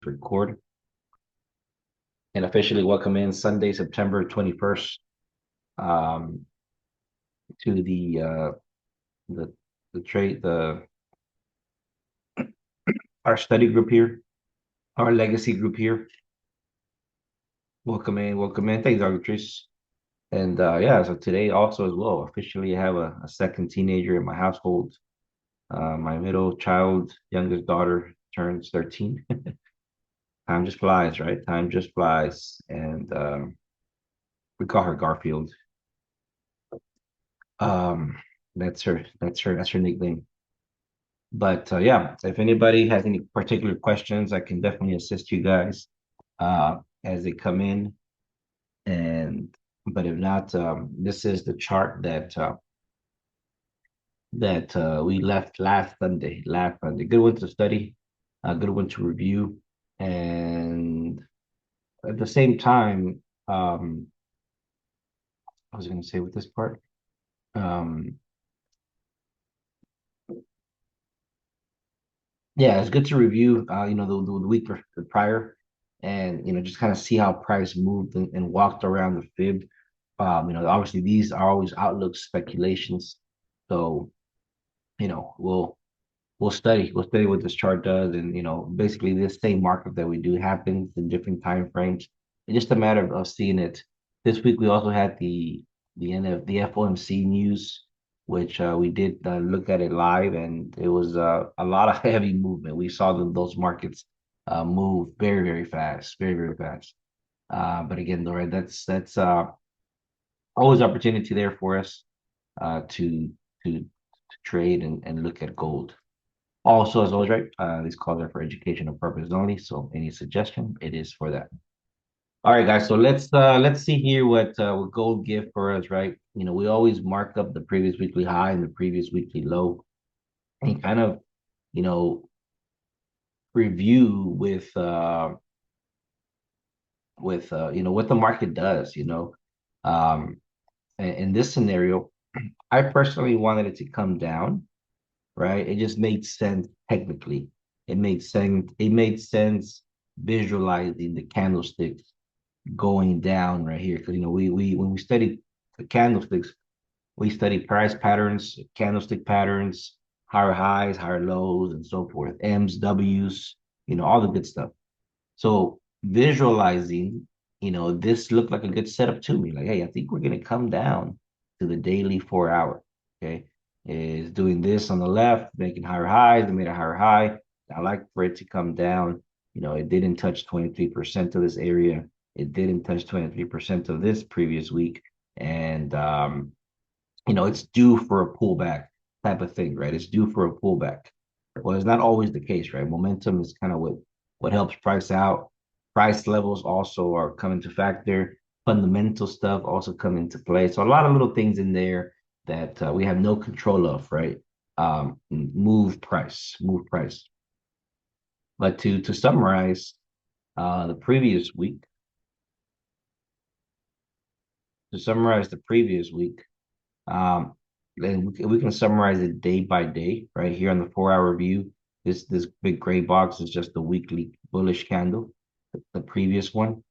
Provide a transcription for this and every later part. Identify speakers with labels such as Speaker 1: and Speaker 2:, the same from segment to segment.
Speaker 1: record and officially welcome in Sunday, September 21st, um, to the the trade the our study group here, our legacy group here. Welcome in, welcome in. Thanks, Dr. Trish. And yeah, so today also as well, officially I have a second teenager in my household. My middle child, youngest daughter, turns 13. Time just flies, right? Time just flies. And we call her Garfield. Um, that's her nickname. But yeah, if anybody has any particular questions, I can definitely assist you guys as they come in. And but if not, this is the chart that we left last Sunday. Last Sunday, good one to study, a good one to review, and at the same time, I was going to say with this part, um, yeah, it's good to review, the week prior, and just kind of see how price moved and walked around the fib. Obviously these are always outlook speculations, so we'll study what this chart does, and basically this same market that we do happens in different time frames. It's just a matter of seeing it. This week we also had the FOMC news, which we did look at it live, and it was a lot of heavy movement. We saw those markets move very, very fast, very, very fast. But again, Laura, that's always opportunity there for us to trade and look at gold. Also, as always, right, these calls are for educational purposes only. So any suggestion, it is for that. All right, guys. So let's see here what gold give for us, right? We always mark up the previous weekly high and the previous weekly low, and kind of, you know, review with what the market does. In this scenario, I personally wanted it to come down, right? It just made sense technically. It made sense. It made sense visualizing the candlesticks going down right here, because we when we study the candlesticks, we study price patterns, candlestick patterns, higher highs, higher lows, and so forth. M's, W's, all the good stuff. So visualizing, this looked like a good setup to me. Like, hey, I think we're gonna come down to the daily 4 hour. Okay. Is doing this on the left, making higher highs, they made a higher high. I like for it to come down. It didn't touch 23% of this area. It didn't touch 23% of this previous week. And it's due for a pullback type of thing, right? It's due for a pullback. Well, it's not always the case, right? Momentum is kind of what helps price out. Price levels also are coming to factor. Fundamental stuff also come into play. So a lot of little things in there that we have no control of, right? Move price. But to summarize the previous week, um, and we can summarize it day by day, right here on the 4 hour view. This big gray box is just the weekly bullish candle, the previous one,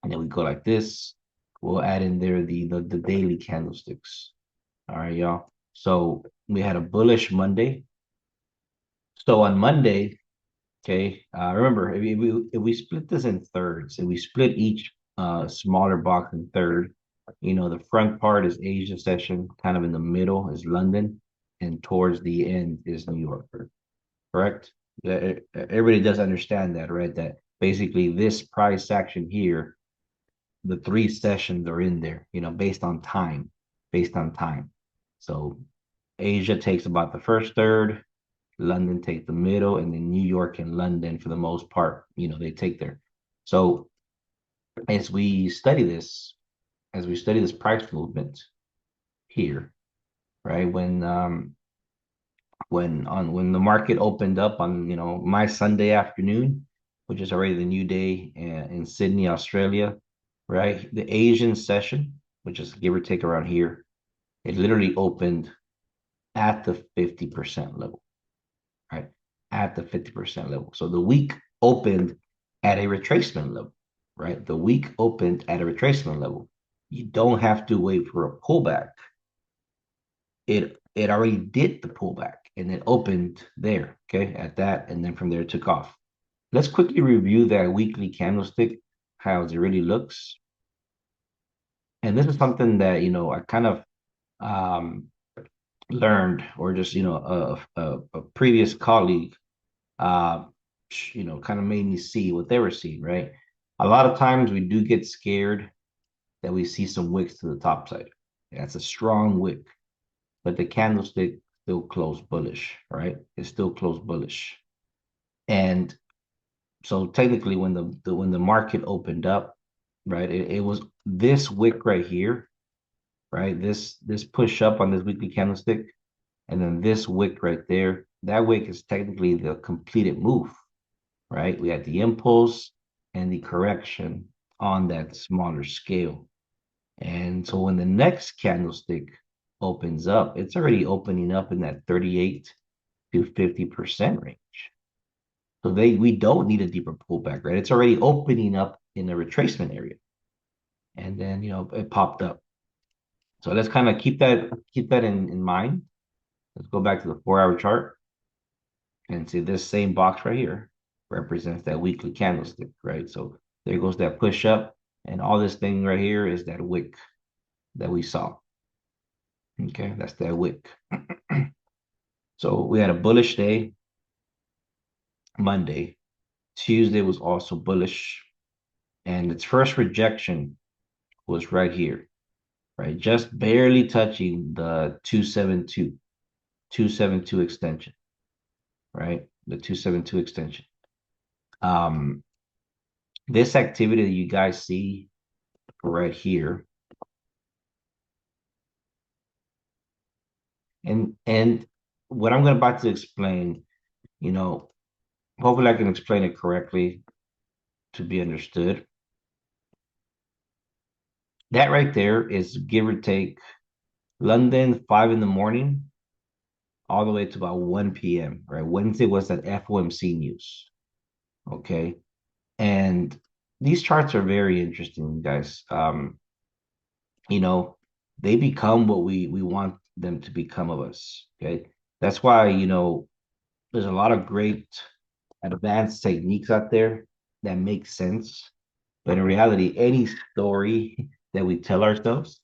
Speaker 1: and then we go like this. We'll add in there the daily candlesticks. All right, y'all. So we had a bullish Monday. So on Monday, okay, remember if we split this in thirds, if we split each smaller box in third, the front part is Asia session, kind of in the middle is London, and towards the end is New York. Correct? Everybody does understand that, right? That basically this price action here, the three sessions are in there, based on time, based on time. So Asia takes about the first third, London takes the middle, and then New York and London, for the most part, they take there. So as we study this, price movement here, right? When the market opened up on my Sunday afternoon, which is already the new day in Sydney, Australia, right? The Asian session, which is give or take around here, it literally opened at the 50% level, right? At the 50% level. So the week opened at a retracement level, right? The week opened at a retracement level. You don't have to wait for a pullback. It already did the pullback and it opened there, okay, at that, and then from there it took off. Let's quickly review that weekly candlestick, how it really looks. And this is something that, I kind of um, learned, or just, a previous colleague, uh, kind of made me see what they were seeing, right? A lot of times we do get scared that we see some wicks to the top side. That's a strong wick, but the candlestick still closed bullish, right? It's still closed bullish. And so technically when the market opened up, right, it was this wick right here, right? This push up on this weekly candlestick, and then this wick right there. That wick is technically the completed move, right? We had the impulse and the correction on that smaller scale. And so when the next candlestick opens up, it's already opening up in that 38 to 50% range. So we don't need a deeper pullback, right? It's already opening up in the retracement area. And then, it popped up. So let's kind of keep that in mind. Let's go back to the 4-hour chart and see this same box right here represents that weekly candlestick, right? So there goes that push up, and all this thing right here is that wick that we saw. Okay, that's that wick. So we had a bullish day Monday. Tuesday was also bullish, and its first rejection was right here, right? Just barely touching the 272 extension, right? The 272 extension. This activity that you guys see right here, and what I'm about to explain, hopefully I can explain it correctly to be understood. That right there is give or take London 5 in the morning all the way to about 1 p.m. Right? Wednesday was that FOMC news. Okay. And these charts are very interesting, guys. You know, they become what we want them to become of us. Okay. That's why, there's a lot of great advanced techniques out there that make sense. But in reality, any story that we tell ourselves,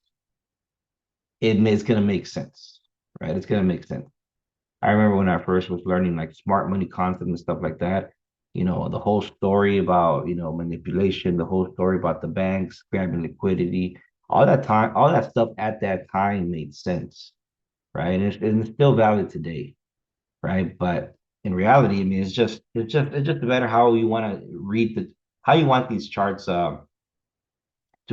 Speaker 1: it's gonna make sense, right? It's gonna make sense. I remember when I first was learning like smart money concepts and stuff like that, the whole story about, manipulation, the whole story about the banks grabbing liquidity, all that stuff at that time made sense, right? And it's still valid today, right? But in reality, I mean, it's just a matter how you want to how you want these charts to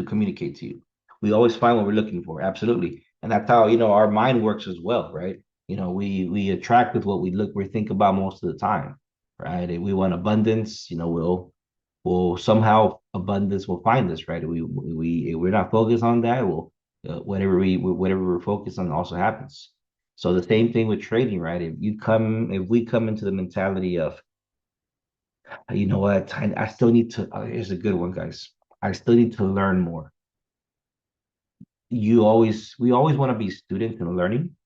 Speaker 1: communicate to you. We always find what we're looking for, absolutely, and that's how our mind works as well, right? We attract with what we think about most of the time, right? If we want abundance, we'll somehow abundance will find us, right? If we're not focused on that, whatever we're focused on also happens. So the same thing with trading, right? If we come into the mentality of, you know what, I still need to. Here's a good one, guys. I still need to learn more. We always want to be students and learning,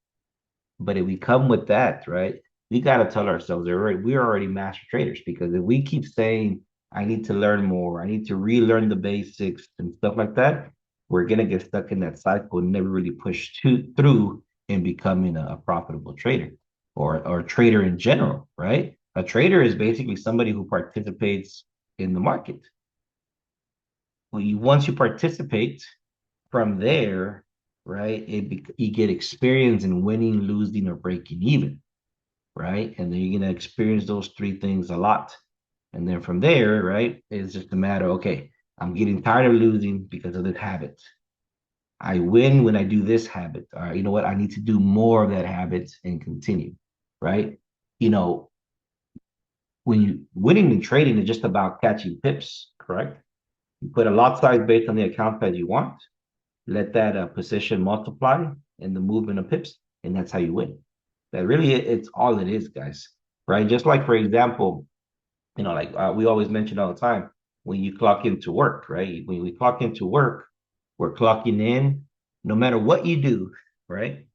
Speaker 1: but if we come with that, right, we got to tell ourselves we're already master traders, because if we keep saying, I need to learn more, I need to relearn the basics and stuff like that, we're going to get stuck in that cycle and never really push through in becoming a profitable trader, or a trader in general, right? A trader is basically somebody who participates in the market. Once you participate, from there, right, you get experience in winning, losing, or breaking even, right? And then you're gonna experience those three things a lot. And then from there, right, it's just a matter, okay, I'm getting tired of losing because of this habit. I win when I do this habit. All right, you know what? I need to do more of that habit and continue, right? You know, when you winning and trading is just about catching pips, correct? You put a lot size based on the account that you want, let that position multiply in the movement of pips, and that's how you win. That really, it's all it is, guys. Right? Just like, for example, Like we always mention all the time, when you clock into work, right? When we clock into work, we're clocking in. No matter what you do, right?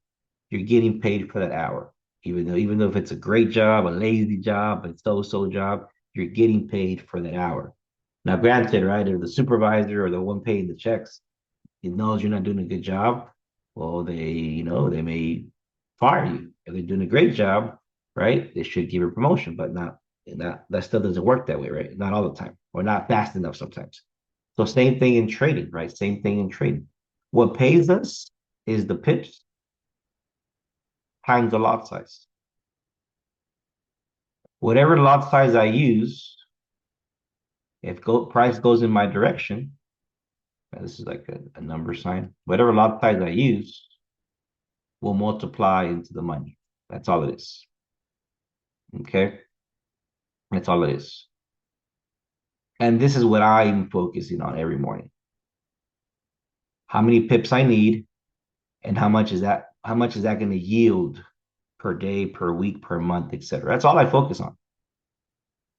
Speaker 1: You're getting paid for that hour. Even though if it's a great job, a lazy job, a so-so job, you're getting paid for that hour. Now, granted, right, if the supervisor or the one paying the checks, it knows you're not doing a good job, well, they may fire you. If they're doing a great job, right, they should give you a promotion, but not that still doesn't work that way, right? Not all the time, or not fast enough sometimes. So same thing in trading, right? Same thing in trading. What pays us is the pips times the lot size. Whatever lot size I use, if price goes in my direction, this is like a number sign. Whatever lot size I use will multiply into the money. That's all it is. Okay, that's all it is. And this is what I'm focusing on every morning. How many pips I need, and how much is that? How much is that going to yield per day, per week, per month, etc. That's all I focus on.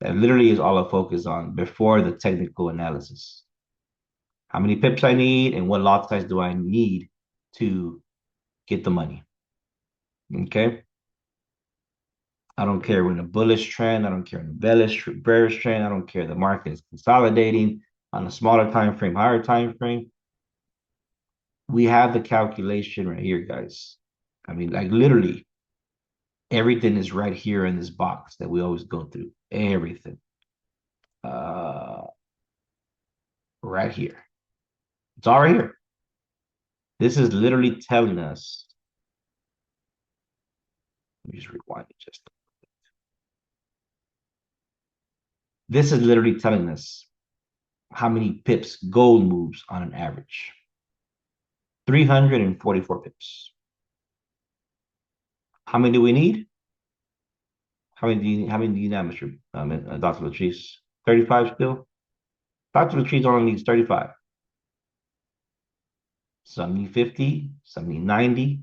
Speaker 1: That literally is all I focus on before the technical analysis. How many pips I need, and what lot size do I need to get the money? Okay. I don't care when a bullish trend. I don't care in a bearish trend. I don't care the market is consolidating on a smaller time frame, higher time frame. We have the calculation right here, guys. I mean, like literally everything is right here in this box that we always go through. Everything. Uh, right here. It's all right here. This is literally telling us. Let me just rewind it just. This is literally telling us how many pips gold moves on an average. 344 pips. How many do we need? How many do you need, Mr. Dr. Latrice? 35 still? Dr. Latrice only needs 35. Some need 50, some need 90.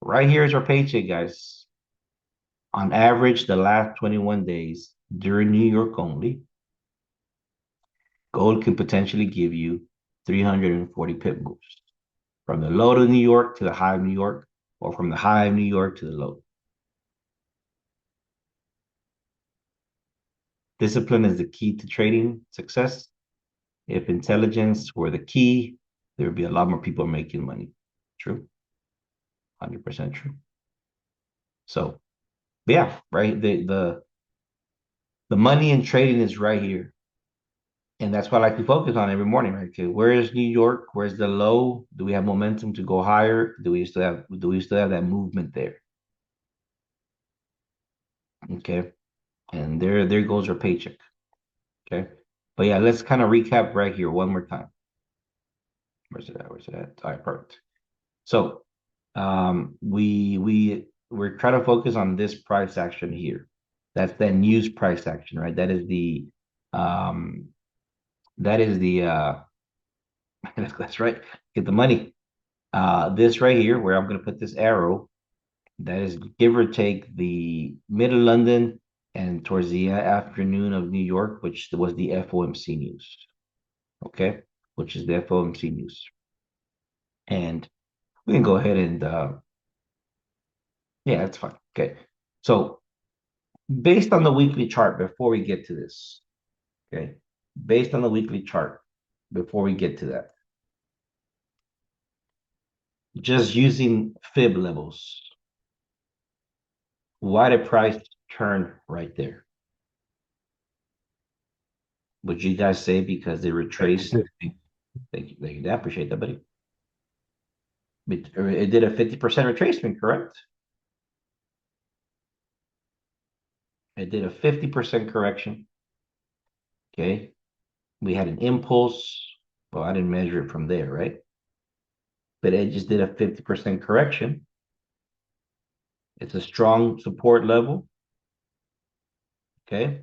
Speaker 1: Right here is our paycheck, guys. On average, the last 21 days during New York only, gold can potentially give you 340 pip moves from the low of New York to the high of New York, or from the high of New York to the low. Discipline is the key to trading success. If intelligence were the key, there would be a lot more people making money. True. 100% true. So, yeah, right. The money in trading is right here. And that's what I like to focus on every morning, right? Okay, where is New York? Where's the low? Do we have momentum to go higher? Do we still have that movement there? Okay. And there goes our paycheck. Okay. But yeah, let's kind of recap right here one more time. Where's it at? Where's it at? All right, perfect. So we're trying to focus on this price action here. That's that news price action, right? Um that is the that's right. Get the money. This right here, where I'm gonna put this arrow, that is give or take the mid of London and towards the afternoon of New York, which was the FOMC news. Okay, which is the FOMC news. And we can go ahead and yeah, that's fine. Okay. So based on the weekly chart, before we get to this, okay, based on the weekly chart, before we get to that, just using fib levels, why did price turn right there? Would you guys say because they retraced? Thank you. I appreciate that, buddy. It did a 50% retracement, correct? It did a 50% correction. Okay. We had an impulse. Well, I didn't measure it from there, right? But it just did a 50% correction. It's a strong support level. Okay.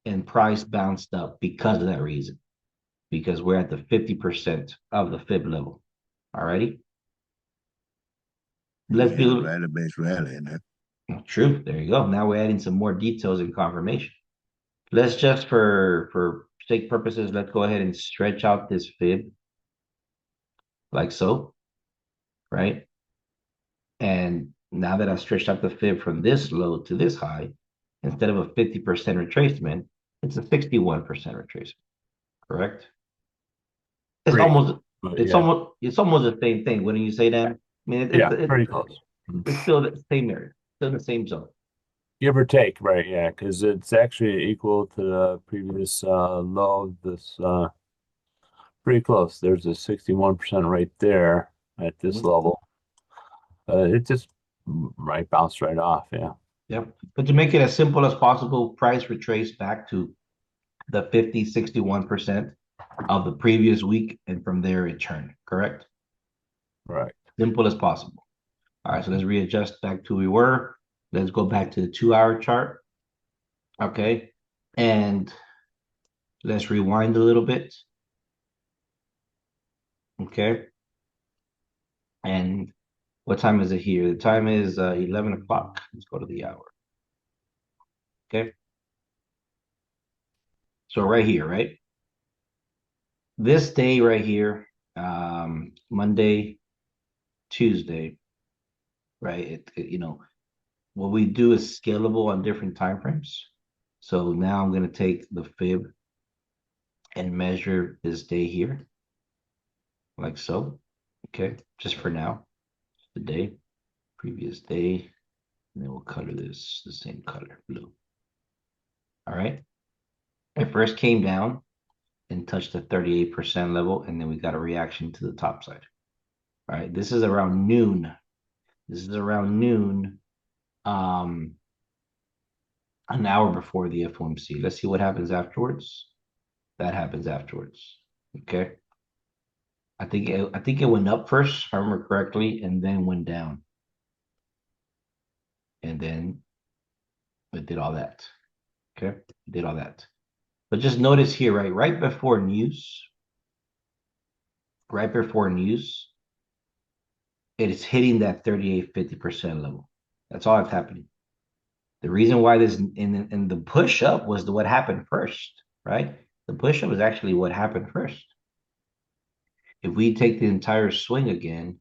Speaker 1: And price bounced up because of that reason, because we're at the 50% of the fib level. All righty. Let's be a little,
Speaker 2: Rally based rally in that.
Speaker 1: True. There you go. Now we're adding some more details and confirmation. Let's just for sake purposes, let's go ahead and stretch out this fib like so, right? And now that I've stretched out the fib from this low to this high, instead of a 50% retracement, it's a 61% retracement, correct? It's
Speaker 2: Agreed.
Speaker 1: almost
Speaker 2: But
Speaker 1: it's
Speaker 2: yeah,
Speaker 1: almost it's almost the same thing. Wouldn't you say that? I mean,
Speaker 2: yeah, pretty close.
Speaker 1: it's still the same area, still in the same zone.
Speaker 2: Give or take, right? Yeah, because it's actually equal to the previous low of this pretty close. There's a 61% right there at this
Speaker 1: Mhm.
Speaker 2: level. It just right bounced right off. Yeah,
Speaker 1: Yep. But to make it as simple as possible, price retrace back to the 50, 61% of the previous week, and from there it turned, correct?
Speaker 2: right.
Speaker 1: Simple as possible. All right, so let's readjust back to where we were. Let's go back to the 2 hour chart. Okay. And let's rewind a little bit. Okay. And what time is it here? The time is 11 o'clock. Let's go to the hour. Okay. So right here, right? This day right here, Monday, Tuesday, right? What we do is scalable on different time frames. So now I'm going to take the fib and measure this day here, like so. Okay. Just for now, the day, previous day. And then we'll color this the same color, blue. All right. It first came down and touched the 38% level, and then we got a reaction to the top side. All right. This is around noon. This is around noon, um, an hour before the FOMC. Let's see what happens afterwards. That happens afterwards. Okay. I think it went up first, if I remember correctly, and then went down. And then it did all that. Okay. It did all that. But just notice here, right? Right before news, it is hitting that 38-50% level. That's all that's happening. The reason why this in the push up was what happened first, right? The push up is actually what happened first. If we take the entire swing again,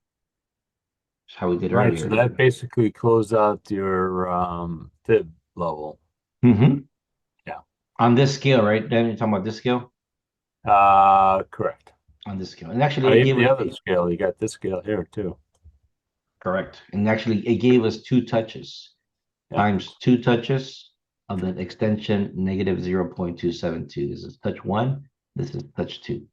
Speaker 1: it's how we did
Speaker 2: Right. So
Speaker 1: earlier.
Speaker 2: that basically closed out your fib level.
Speaker 1: Mm-hmm.
Speaker 2: Yeah.
Speaker 1: On this scale, right? Then you're talking about this scale?
Speaker 2: Correct.
Speaker 1: On this scale. And actually it
Speaker 2: Even
Speaker 1: gave
Speaker 2: the
Speaker 1: us
Speaker 2: other scale, you got this scale here too.
Speaker 1: correct. And actually it gave us two touches
Speaker 2: Yeah.
Speaker 1: times two touches of the extension negative 0.272. This is touch one, this is touch two.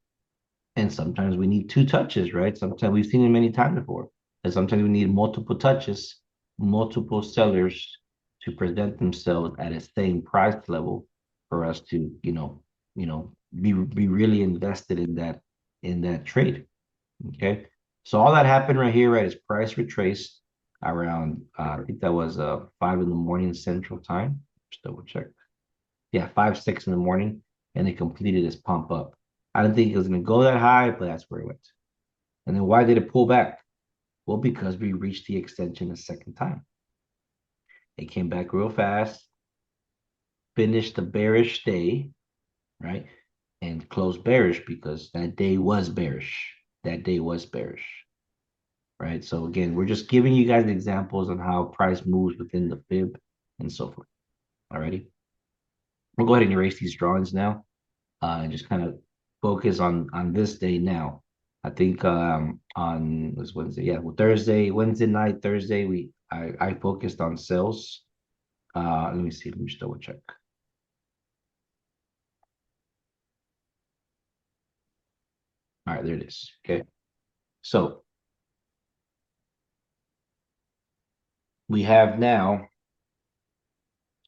Speaker 1: And sometimes we need two touches, right? Sometimes we've seen it many times before. And sometimes we need multiple touches, multiple sellers to present themselves at a same price level for us to, be really invested in that trade. Okay. So all that happened right here, right, is price retraced around I think that was 5 in the morning Central Time. Just double check. Yeah, 5, 6 in the morning, and it completed its pump up. I didn't think it was gonna go that high, but that's where it went. And then why did it pull back? Well, because we reached the extension a second time. It came back real fast, finished the bearish day, right? And closed bearish because that day was bearish. That day was bearish. Right? So again, we're just giving you guys examples on how price moves within the fib and so forth. Alrighty. We'll go ahead and erase these drawings now, and just kind of focus on this day now. I think on was Wednesday, yeah, well, Wednesday night, Thursday, I focused on sales. Let me see, let me just double check. All right, there it is. Okay. So we have now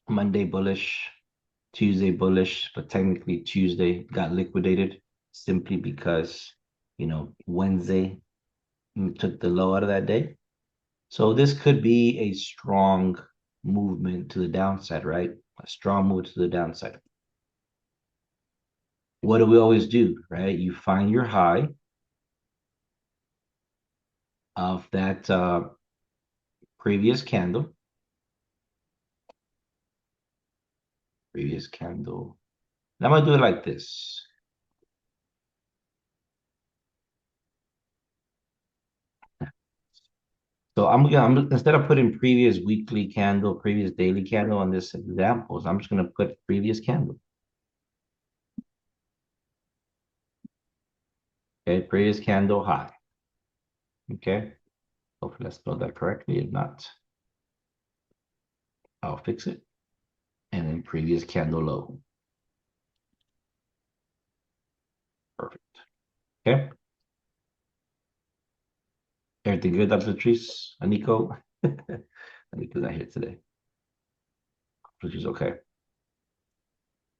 Speaker 1: Monday bullish, Tuesday bullish, but technically Tuesday got liquidated simply because, Wednesday took the low out of that day. So this could be a strong movement to the downside, right? A strong move to the downside. What do we always do, right? You find your high of that previous candle, Previous candle. Now I'm gonna do it like this. So I'm instead of putting previous weekly candle, previous daily candle on this examples, I'm just gonna put previous candle. Okay, previous candle high. Okay, hopefully I spelled that correctly. If not, I'll fix it. And then previous candle low. Perfect. Okay. Everything good, Dr. Latrice? Aniko? Aniko's not here today. Which is okay.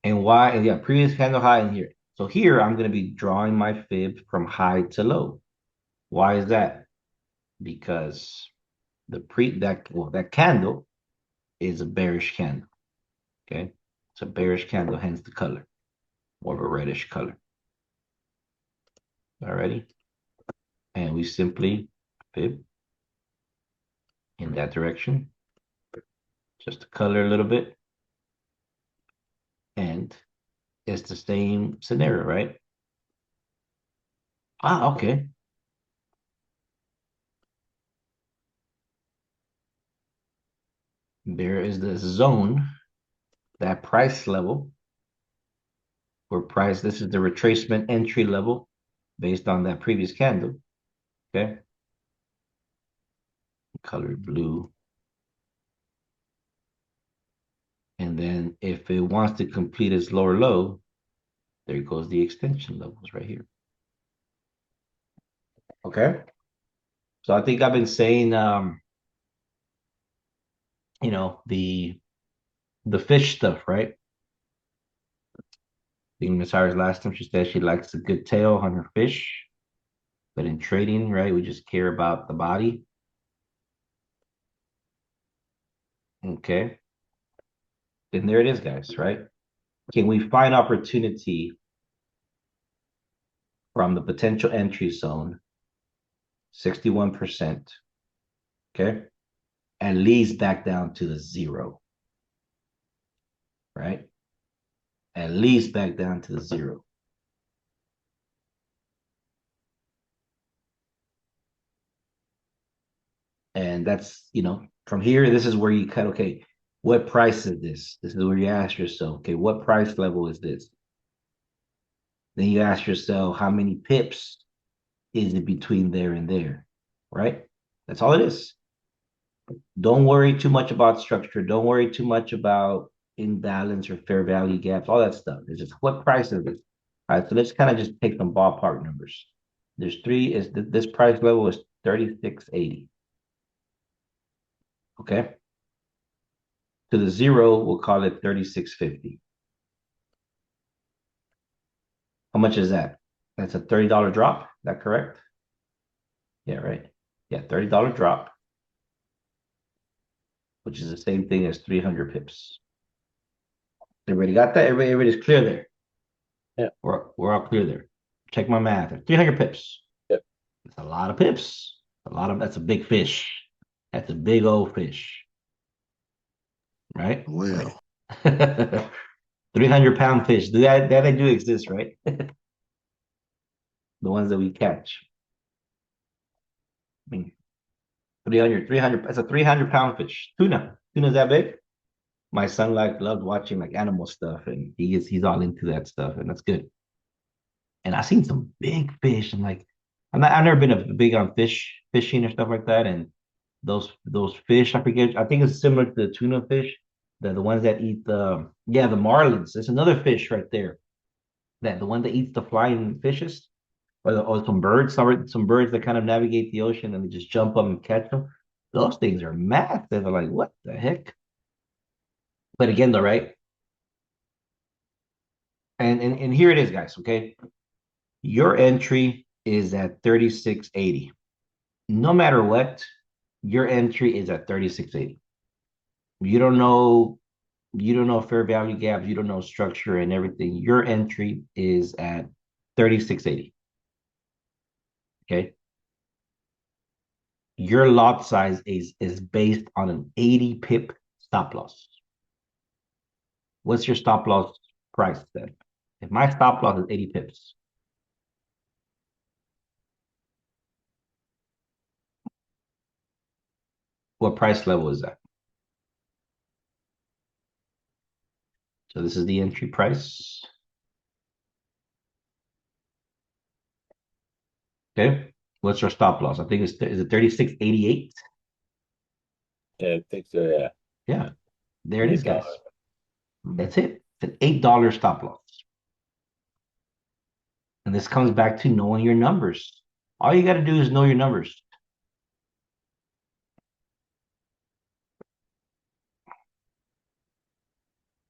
Speaker 1: And why? And yeah, previous candle high in here. So here I'm going to be drawing my fib from high to low. Why is that? Because that candle is a bearish candle. Okay. It's a bearish candle, hence the color. More of a reddish color. Alrighty. And we simply fib in that direction. Just to color a little bit. And it's the same scenario, right? Ah, okay. There is the zone, that price level, where price, this is the retracement entry level based on that previous candle. Okay. Colored blue. And then if it wants to complete its lower low, there goes the extension levels right here. Okay. So I think I've been saying, the fish stuff, right? I think Miss Iris last time she said she likes a good tail on her fish. But in trading, right, we just care about the body. Okay. Then there it is, guys, right? Can we find opportunity from the potential entry zone, 61%, okay, and leads back down to the zero, right? And leads back down to the zero. And that's, from here, this is where you cut, okay, what price is this? This is where you ask yourself, okay, what price level is this? Then you ask yourself, how many pips is it between there and there, right? That's all it is. Don't worry too much about structure. Don't worry too much about imbalance or fair value gaps, all that stuff. It's just what price is it? All right, so let's kind of just take some ballpark numbers. There's three, this price level is 36.80. Okay. To the zero, we'll call it 36.50. How much is that? That's a $30 drop. Is that correct? Yeah, right. Yeah, $30 drop, which is the same thing as 300 pips. Everybody got that? Everybody's clear there.
Speaker 2: Yeah.
Speaker 1: We're all clear there. Check my math. 300 pips.
Speaker 2: Yep.
Speaker 1: That's a lot of pips. That's a big fish. That's a big old fish. Right?
Speaker 3: Well,
Speaker 1: 300-pound fish. That they do exist, right? The ones that we catch. I mean, 300, that's a 300-pound fish. Tuna's that big. My son loves watching like animal stuff, and he's all into that stuff, and that's good. And I've seen some big fish, and like I've never been a big on fishing or stuff like that. And those fish, I forget, I think it's similar to the tuna fish, the ones that eat the marlins. There's another fish right there, that the one that eats the flying fishes, or some birds that kind of navigate the ocean and they just jump up and catch them. Those things are massive. They're like, what the heck? But again, though, right? And here it is, guys. Okay, your entry is at 36.80. No matter what, your entry is at 36.80. You don't know, you don't know fair value gaps, you don't know structure and everything. Your entry is at 36.80. Okay. Your lot size is based on an 80 pip stop loss. what's your stop loss price then? If my stop loss is 80 pips, what price level is that? So this is the entry price. Okay. What's your stop loss? I think is it 36.88?
Speaker 2: Yeah, I think so. Yeah.
Speaker 1: Yeah. There it is, guys.
Speaker 2: $8.
Speaker 1: That's it. It's an $8 stop loss. And this comes back to knowing your numbers. All you got to do is know your numbers.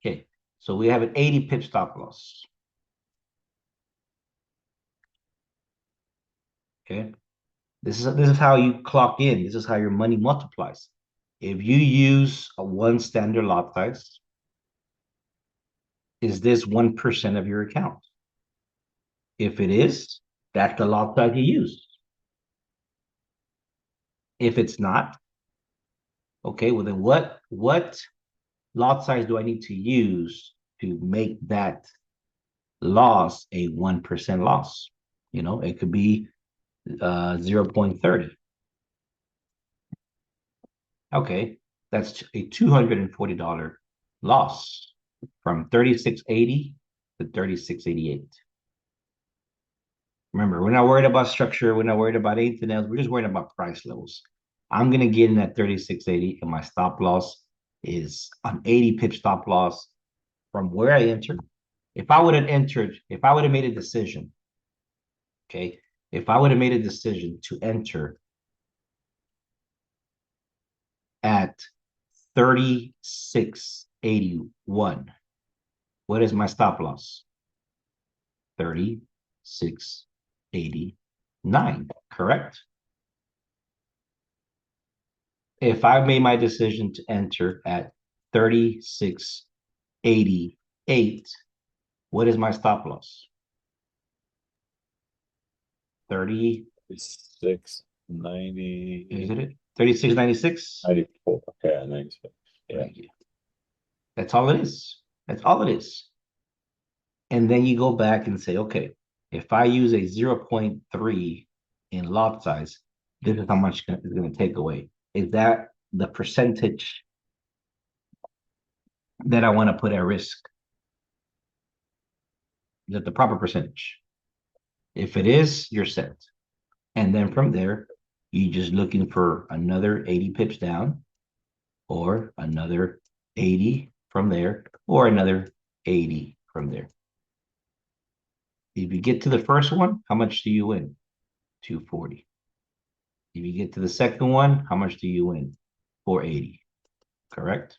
Speaker 1: Okay. So we have an 80 pip stop loss. Okay. This is how you clock in. This is how your money multiplies. If you use a one standard lot size, is this 1% of your account? If it is, that's the lot size you use. If it's not, okay, well then what lot size do I need to use to make that loss a 1% loss? You know, it could be 0.30. Okay, that's a $240 loss from 36.80 to 36.88. Remember, we're not worried about structure. We're not worried about anything else. We're just worried about price levels. I'm going to get in at 36.80 and my stop loss is an 80 pip stop loss from where I entered. If I would have made a decision, okay, if I would have made a decision to enter at 36.81, what is my stop loss? 36.89, correct? If I made my decision to enter at 36.88, what is my stop loss? 30,
Speaker 2: 690.
Speaker 1: is it 36.96?
Speaker 2: 94. Okay, 96. Yeah.
Speaker 1: Thank you. That's all it is. That's all it is. And then you go back and say, okay, if I use a 0.3 in lot size, this is how much it's going to take away. Is that the percentage that I want to put at risk? Is that the proper percentage? If it is, you're set. And then from there, you're just looking for another 80 pips down, or another 80 from there, or another 80 from there. If you get to the first one, how much do you win? 240. If you get to the second one, how much do you win? 480. Correct?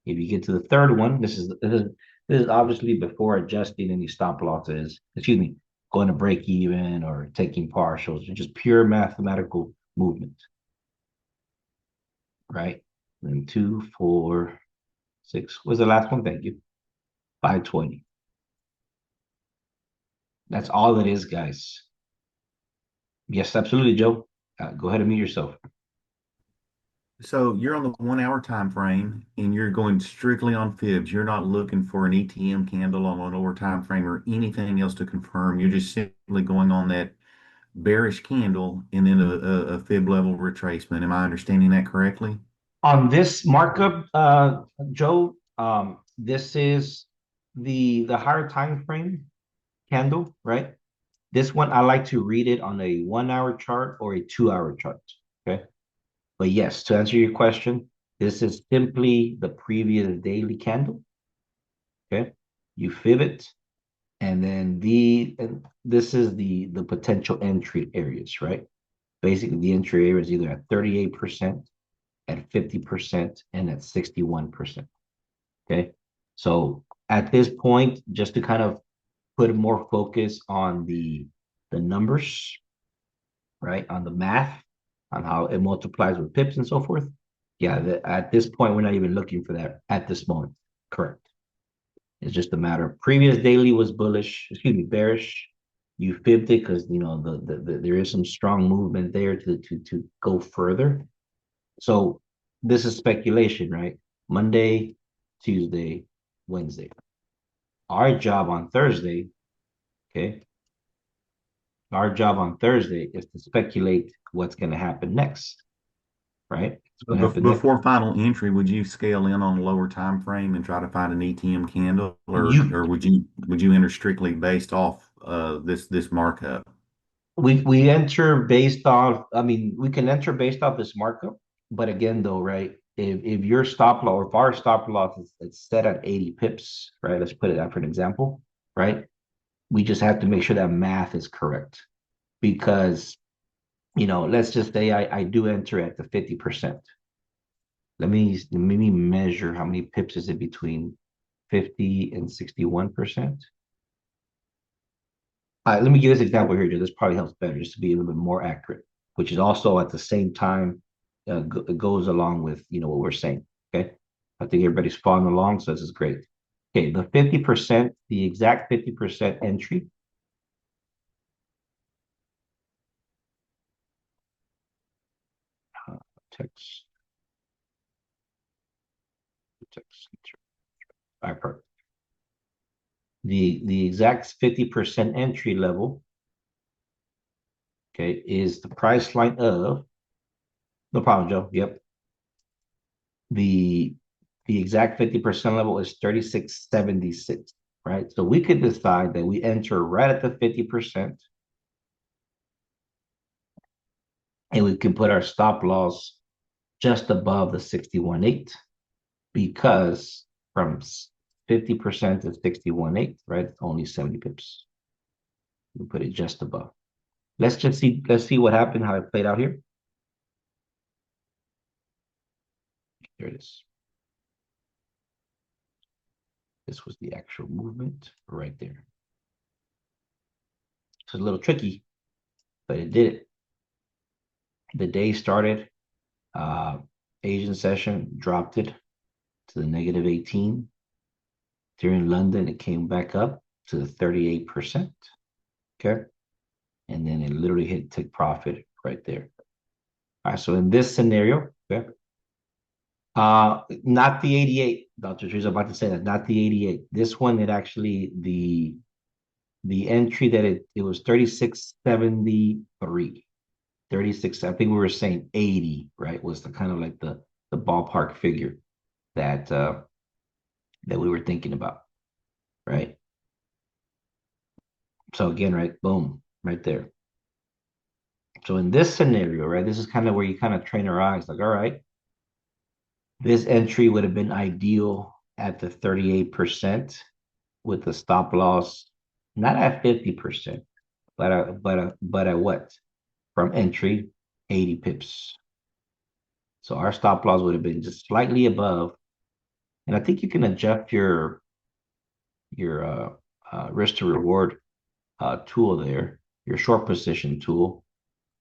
Speaker 1: If you get to the third one, this is obviously before adjusting any stop losses, excuse me, going to break even or taking partials, just pure mathematical movement. Right? Then 2, 4, 6 was the last one. Thank you. 520. That's all it is, guys. Yes, absolutely, Joe. Go ahead and mute yourself.
Speaker 3: So you're on the 1 hour time frame and you're going strictly on fibs. You're not looking for an ETM candle on a lower time frame or anything else to confirm. You're just simply going on that bearish candle and then a fib level retracement. Am I understanding that correctly?
Speaker 1: On this markup, Joe, this is the higher time frame candle, right? This one I like to read it on a 1 hour chart or a 2 hour chart. Okay. But yes, to answer your question, this is simply the previous daily candle. Okay. You fib it, and then this is the potential entry areas, right? Basically, the entry area is either at 38%, at 50%, and at 61%. Okay. So at this point, just to kind of put more focus on the numbers, right? On the math, on how it multiplies with pips and so forth. Yeah, at this point, we're not even looking for that at this moment. Correct. It's just a matter of previous daily was bullish, excuse me, bearish. You fibbed it because you know there is some strong movement there to go further. So this is speculation, right? Monday, Tuesday, Wednesday. Our job on Thursday, okay? Our job on Thursday is to speculate what's going to happen next, right? What's going to happen next.
Speaker 3: Before final entry, would you scale in on a lower time frame and try to find an ETM candle,
Speaker 1: You
Speaker 3: or would you enter strictly based off this markup?
Speaker 1: we enter based off, I mean, we can enter based off this markup, but again though, right? If your stop loss, or if our stop loss is set at 80 pips, right? Let's put it out for an example, right? We just have to make sure that math is correct because let's just say I do enter at the 50%. Let me measure how many pips is it between 50 and 61%. Let me give this example here. This probably helps better, just to be a little bit more accurate, which is also at the same time goes along with what we're saying. Okay, I think everybody's following along, so this is great. Okay, the 50%, the exact 50% entry. Text. All right, perfect. The exact 50% entry level, okay, is the price line of, no problem, Joe. Yep. The exact 50% level is 36.76, right? So we could decide that we enter right at the 50%, and we can put our stop loss just above the 61.8, because from 50% to 61.8, right? It's only 70 pips. We put it just above. Let's see what happened, how it played out here. There it is. This was the actual movement right there. It's a little tricky, but it did it. The day started, Asian session dropped it to the negative 18. During London, it came back up to the 38%. Okay. And then it literally hit take profit right there. All right. So in this scenario, okay, not the 88. Dr. Tree's about to say that, not the 88. This one, it actually, the entry that it was 36.73. 36, I think we were saying 80, right? Was the kind of like the ballpark figure that that we were thinking about, right? So again, right, boom, right there. So in this scenario, right, this is kind of where you kind of train our eyes, like, all right, this entry would have been ideal at the 38% with the stop loss, not at 50%, but at what? From entry, 80 pips. So our stop loss would have been just slightly above. And I think you can adjust your risk to reward tool there, your short position tool.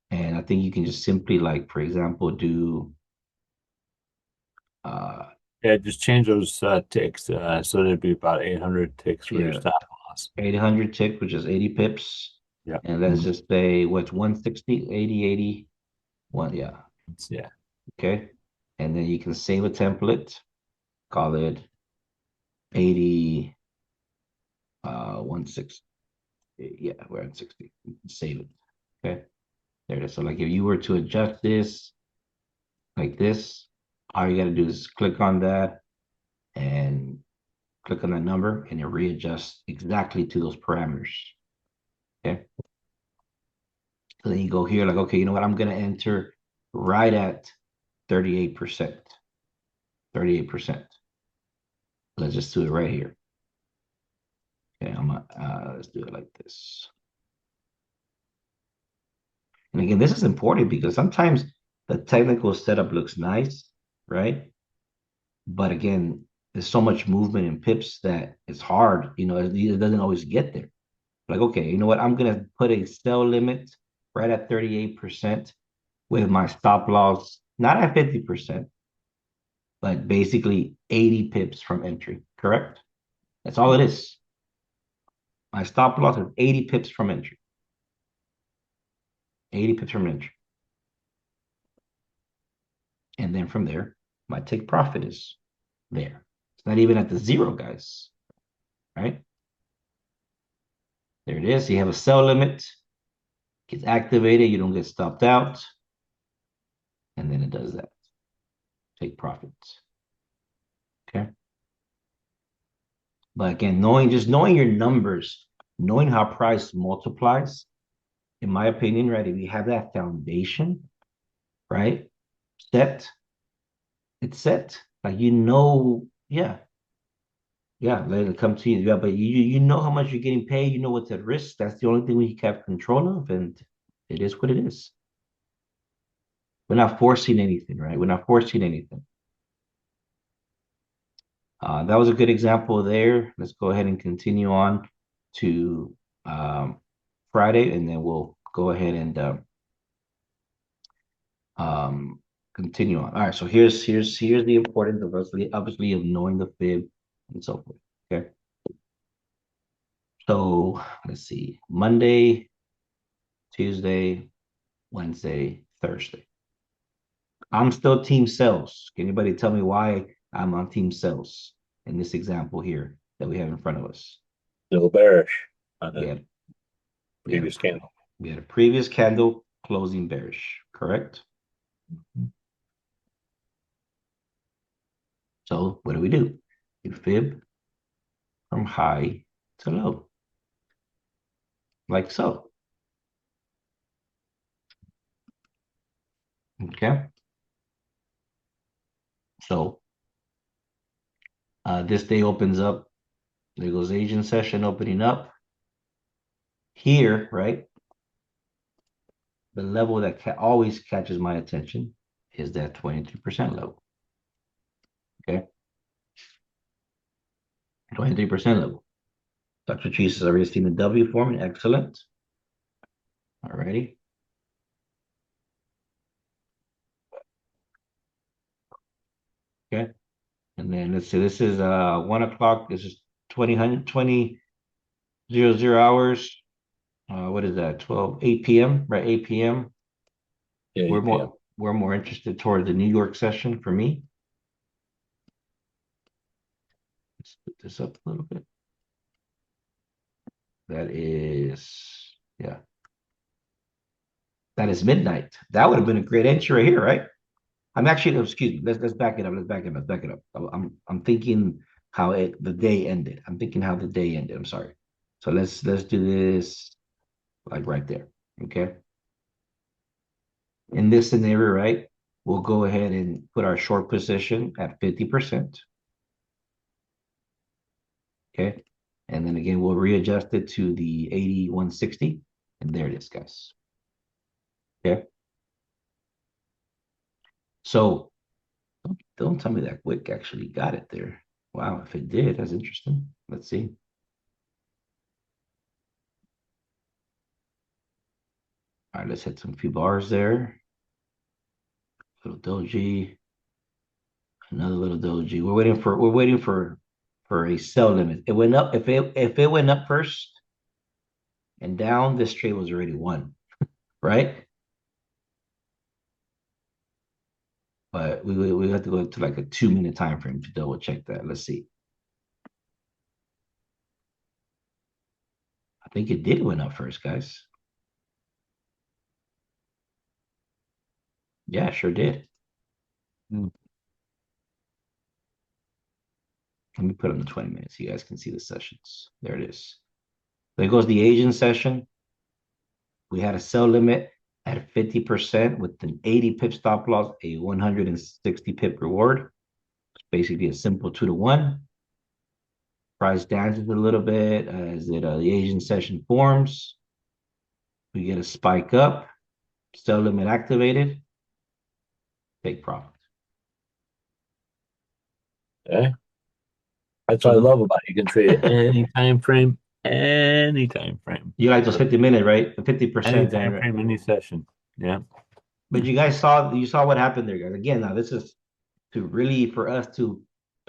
Speaker 1: And I think you can just simply, like, for example, do
Speaker 2: Yeah, just change those ticks so there'd be about 800 ticks for your stop loss.
Speaker 1: 800 tick, which is 80 pips.
Speaker 2: Yeah.
Speaker 1: And let's just say what's 160, 80, 80. One, yeah.
Speaker 2: Yeah.
Speaker 1: Okay. And then you can save a template, call it 80 160. Yeah, we're at 60. You can save it. Okay. There it is. So like if you were to adjust this like this, all you got to do is click on that and click on that number, and it readjusts exactly to those parameters. Okay. So then you go here, like, okay, you know what? I'm going to enter right at 38%. 38%. Let's just do it right here. Okay, let's do it like this. And again, this is important because sometimes the technical setup looks nice, right? But again, there's so much movement in pips that it's hard, it doesn't always get there. Like, okay, you know what? I'm gonna put a sell limit right at 38% with my stop loss, not at 50%, but basically 80 pips from entry, correct? That's all it is. My stop loss is 80 pips from entry. 80 pips from entry. And then from there, my take profit is there. It's not even at the zero, guys. Right? There it is. You have a sell limit. Gets activated. You don't get stopped out. And then it does that. Take profits. Okay. But again, just knowing your numbers, knowing how price multiplies, in my opinion, right? If you have that foundation, right? Set, it's set. Like yeah, let it come to you. Yeah, but you know how much you're getting paid, you know what's at risk. That's the only thing we have control of, and it is what it is. We're not forcing anything, right? We're not forcing anything. That was a good example there. Let's go ahead and continue on to Friday, and then we'll go ahead and continue on. All right, so here's the importance of obviously of knowing the fib and so forth. Okay. So let's see. Monday, Tuesday, Wednesday, Thursday. I'm still team sales. Can anybody tell me why I'm on team sales in this example here that we have in front of us?
Speaker 2: Still bearish on
Speaker 1: We
Speaker 2: the
Speaker 1: had,
Speaker 2: previous candle.
Speaker 1: we had a previous candle closing bearish, correct? So what do? You fib from high to low, like so. Okay. So this day opens up. There goes Asian session opening up. Here, right? The level that always catches my attention is that 23% level. Okay. 23% level. Dr. Cheese has already seen the W forming. Excellent. All righty. Okay. And then let's see, this is 1 o'clock. This is 2000 hours. What is that? 8 p.m. Right? 8 p.m.
Speaker 2: Yeah,
Speaker 1: We're
Speaker 2: 8 p.m.
Speaker 1: more interested toward the New York session for me. Let's put this up a little bit. That is, yeah. That is midnight. That would have been a great entry right here, right? I'm actually, excuse me. Let's back it up. Let's back it up. Let's back it up. I'm thinking how the day ended. I'm thinking how the day ended. I'm sorry. So let's do this like right there. Okay. In this scenario, right? We'll go ahead and put our short position at 50%. Okay. And then again, we'll readjust it to the 8160. And there it is, guys. Okay. So don't tell me that Wick actually got it there. Wow, if it did, that's interesting. Let's see. All right, let's hit some few bars there. Little doji, another little doji. We're waiting for a sell limit. It went up. If it went up first and down, this trade was already won, right? But we have to go to like a 2 minute time frame to double check that. Let's see. I think it did went up first, guys. Yeah, sure did.
Speaker 2: Hmm.
Speaker 1: Let me put on the 20 minutes so you guys can see the sessions. There it is. There goes the Asian session. We had a sell limit at 50% with an 80 pip stop loss, a 160 pip reward. It's basically a simple 2-to-1. Price dances a little bit as the Asian session forms. We get a spike up, sell limit activated, take profit.
Speaker 2: Okay. That's
Speaker 1: So
Speaker 2: what I love about it. You can trade any time frame, any time frame.
Speaker 1: you like those 50-minute, right? The 50%
Speaker 2: Any
Speaker 1: there,
Speaker 2: time
Speaker 1: right?
Speaker 2: frame, any session. Yeah.
Speaker 1: But you guys saw what happened there, guys. Again, now this is to really for us to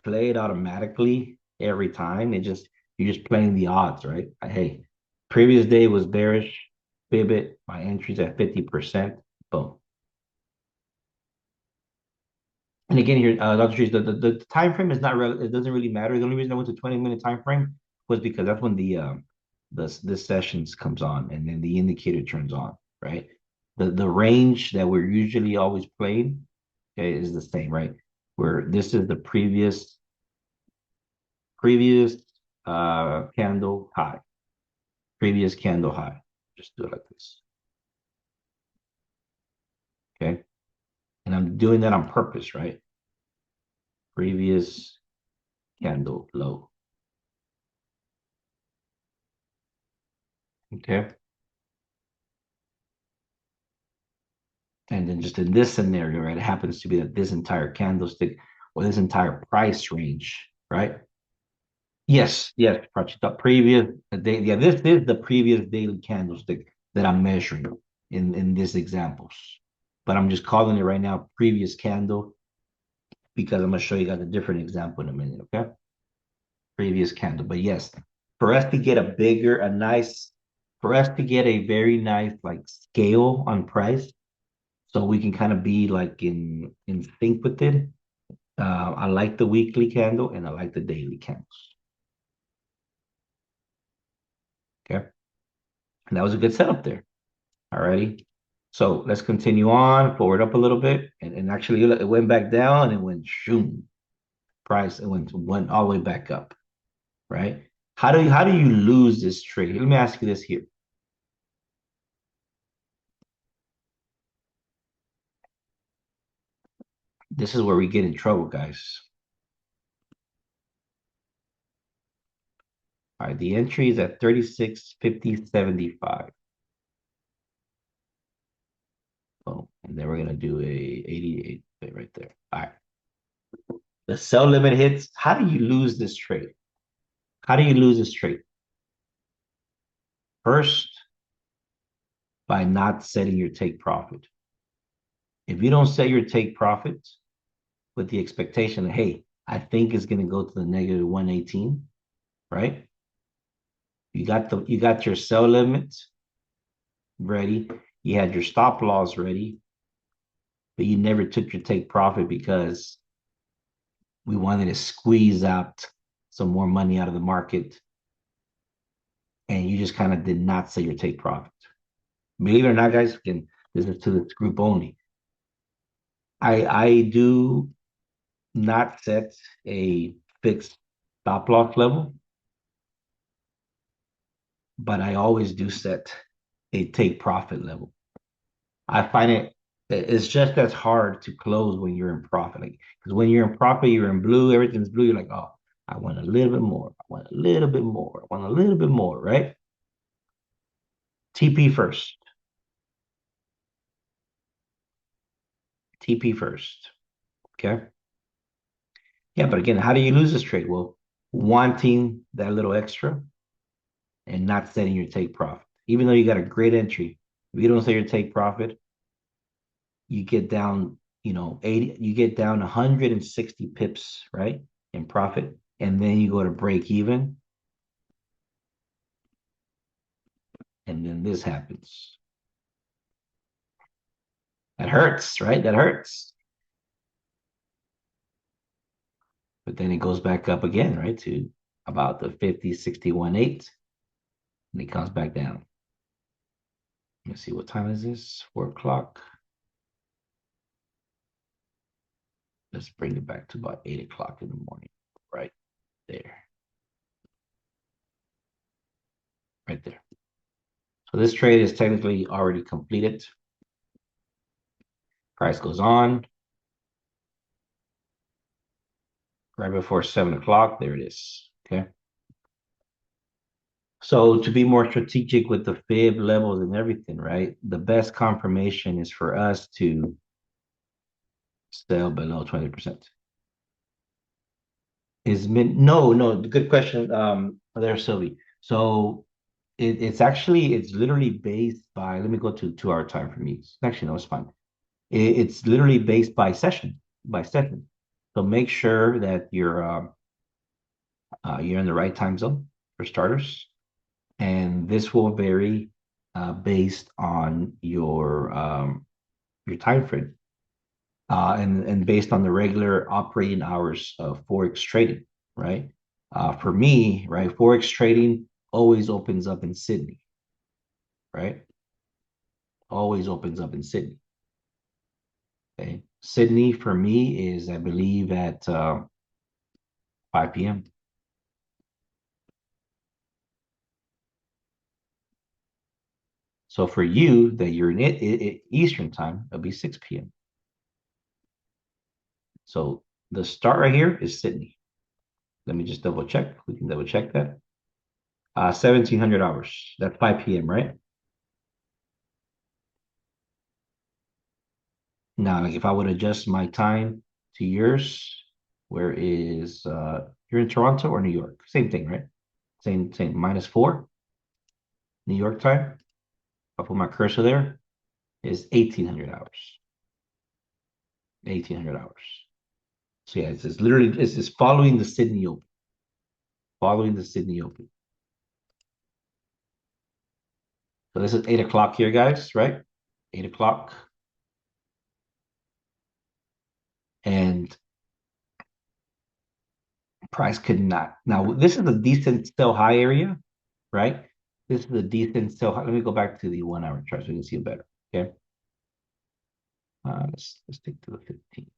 Speaker 1: play it automatically every time. You're just playing the odds, right? Hey, previous day was bearish, fib it, my entry's at 50%. Boom. And again, here, Dr. Trees, the time frame is not it doesn't really matter. The only reason I went to 20-minute time frame was because that's when the sessions comes on and then the indicator turns on, right? The range that we're usually always playing, okay, is the same, right? Where this is the previous candle high, previous candle high. Just do it like this, okay? And I'm doing that on purpose, right? Previous candle low, okay? And then just in this scenario, right, it happens to be that this entire candlestick or this entire price range, right? Yes, the previous day. Yeah, this is the previous daily candlestick that I'm measuring in this examples. But I'm just calling it right now previous candle because I'm gonna show you guys a different example in a minute, okay? Previous candle. But yes, for us to get for us to get a very nice like scale on price, so we can kind of be like in sync with it. I like the weekly candle and I like the daily candles. Okay, and that was a good setup there. Alrighty. So let's continue on, forward up a little bit, and actually it went back down and went shoom. Price it went all the way back up, right? How do you lose this trade? Let me ask you this here. This is where we get in trouble, guys. All right, the entry is at 36, 50, 75. Oh, and then we're gonna do a 88 right there. All right. The sell limit hits. How do you lose this trade? How do you lose this trade? First, by not setting your take profit. If you don't set your take profit with the expectation that, hey, I think it's gonna go to the negative 118, right? You got your sell limit ready. You had your stop loss ready, but you never took your take profit because we wanted to squeeze out some more money out of the market, and you just kind of did not say your take profit. Believe it or not, guys, again, this is to this group only. I do not set a fixed stop loss level, but I always do set a take profit level. I find it's just as hard to close when you're in profit. Like, because when you're in profit, you're in blue, everything's blue. You're like, oh, I want a little bit more. I want a little bit more. I want a little bit more, right? TP first. TP first. Okay. Yeah, but again, how do you lose this trade? Well, wanting that little extra and not setting your take profit. Even though you got a great entry, if you don't set your take profit, you get down, 80, you get down 160 pips, right? In profit. And then you go to break even. And then this happens. That hurts, right? That hurts. But then it goes back up again, right? To about the 50, 61, 8. And it comes back down. Let's see, what time is this? 4 o'clock. Let's bring it back to about 8 o'clock in the morning, right there. Right there. So this trade is technically already completed. Price goes on. Right before 7 o'clock, there it is. Okay. So to be more strategic with the fib levels and everything, right? The best confirmation is for us to sell below 20%. No, good question. There, Sylvie. So it's literally based by, let me go to our time for me. Actually, no, it's fine. It's literally based by session. So make sure that you're in the right time zone for starters, and this will vary based on your time frame. and based on the regular operating hours of Forex trading, right? For me, right, Forex trading always opens up in Sydney, right? Always opens up in Sydney. Okay. Sydney for me is, I believe, at 5 p.m. So for you that you're in Eastern time, it'll be 6 p.m. So the start right here is Sydney. Let me just double check. We can double check that. 1700 hours. That's 5 p.m., right? Now, like if I would adjust my time to yours, where is you're in Toronto or New York? Same thing, right? Same -4 New York time. I'll put my cursor there. Is 1800 hours. 1800 hours. So yeah, it's literally it's following the Sydney Open. Following the Sydney Open. So this is 8 o'clock here, guys, right? 8 o'clock. And price could not. Now, this is a decent sell high area, right? This is a decent sell high. Let me go back to the 1 hour chart so you can see it better. Okay. Let's take to the 15.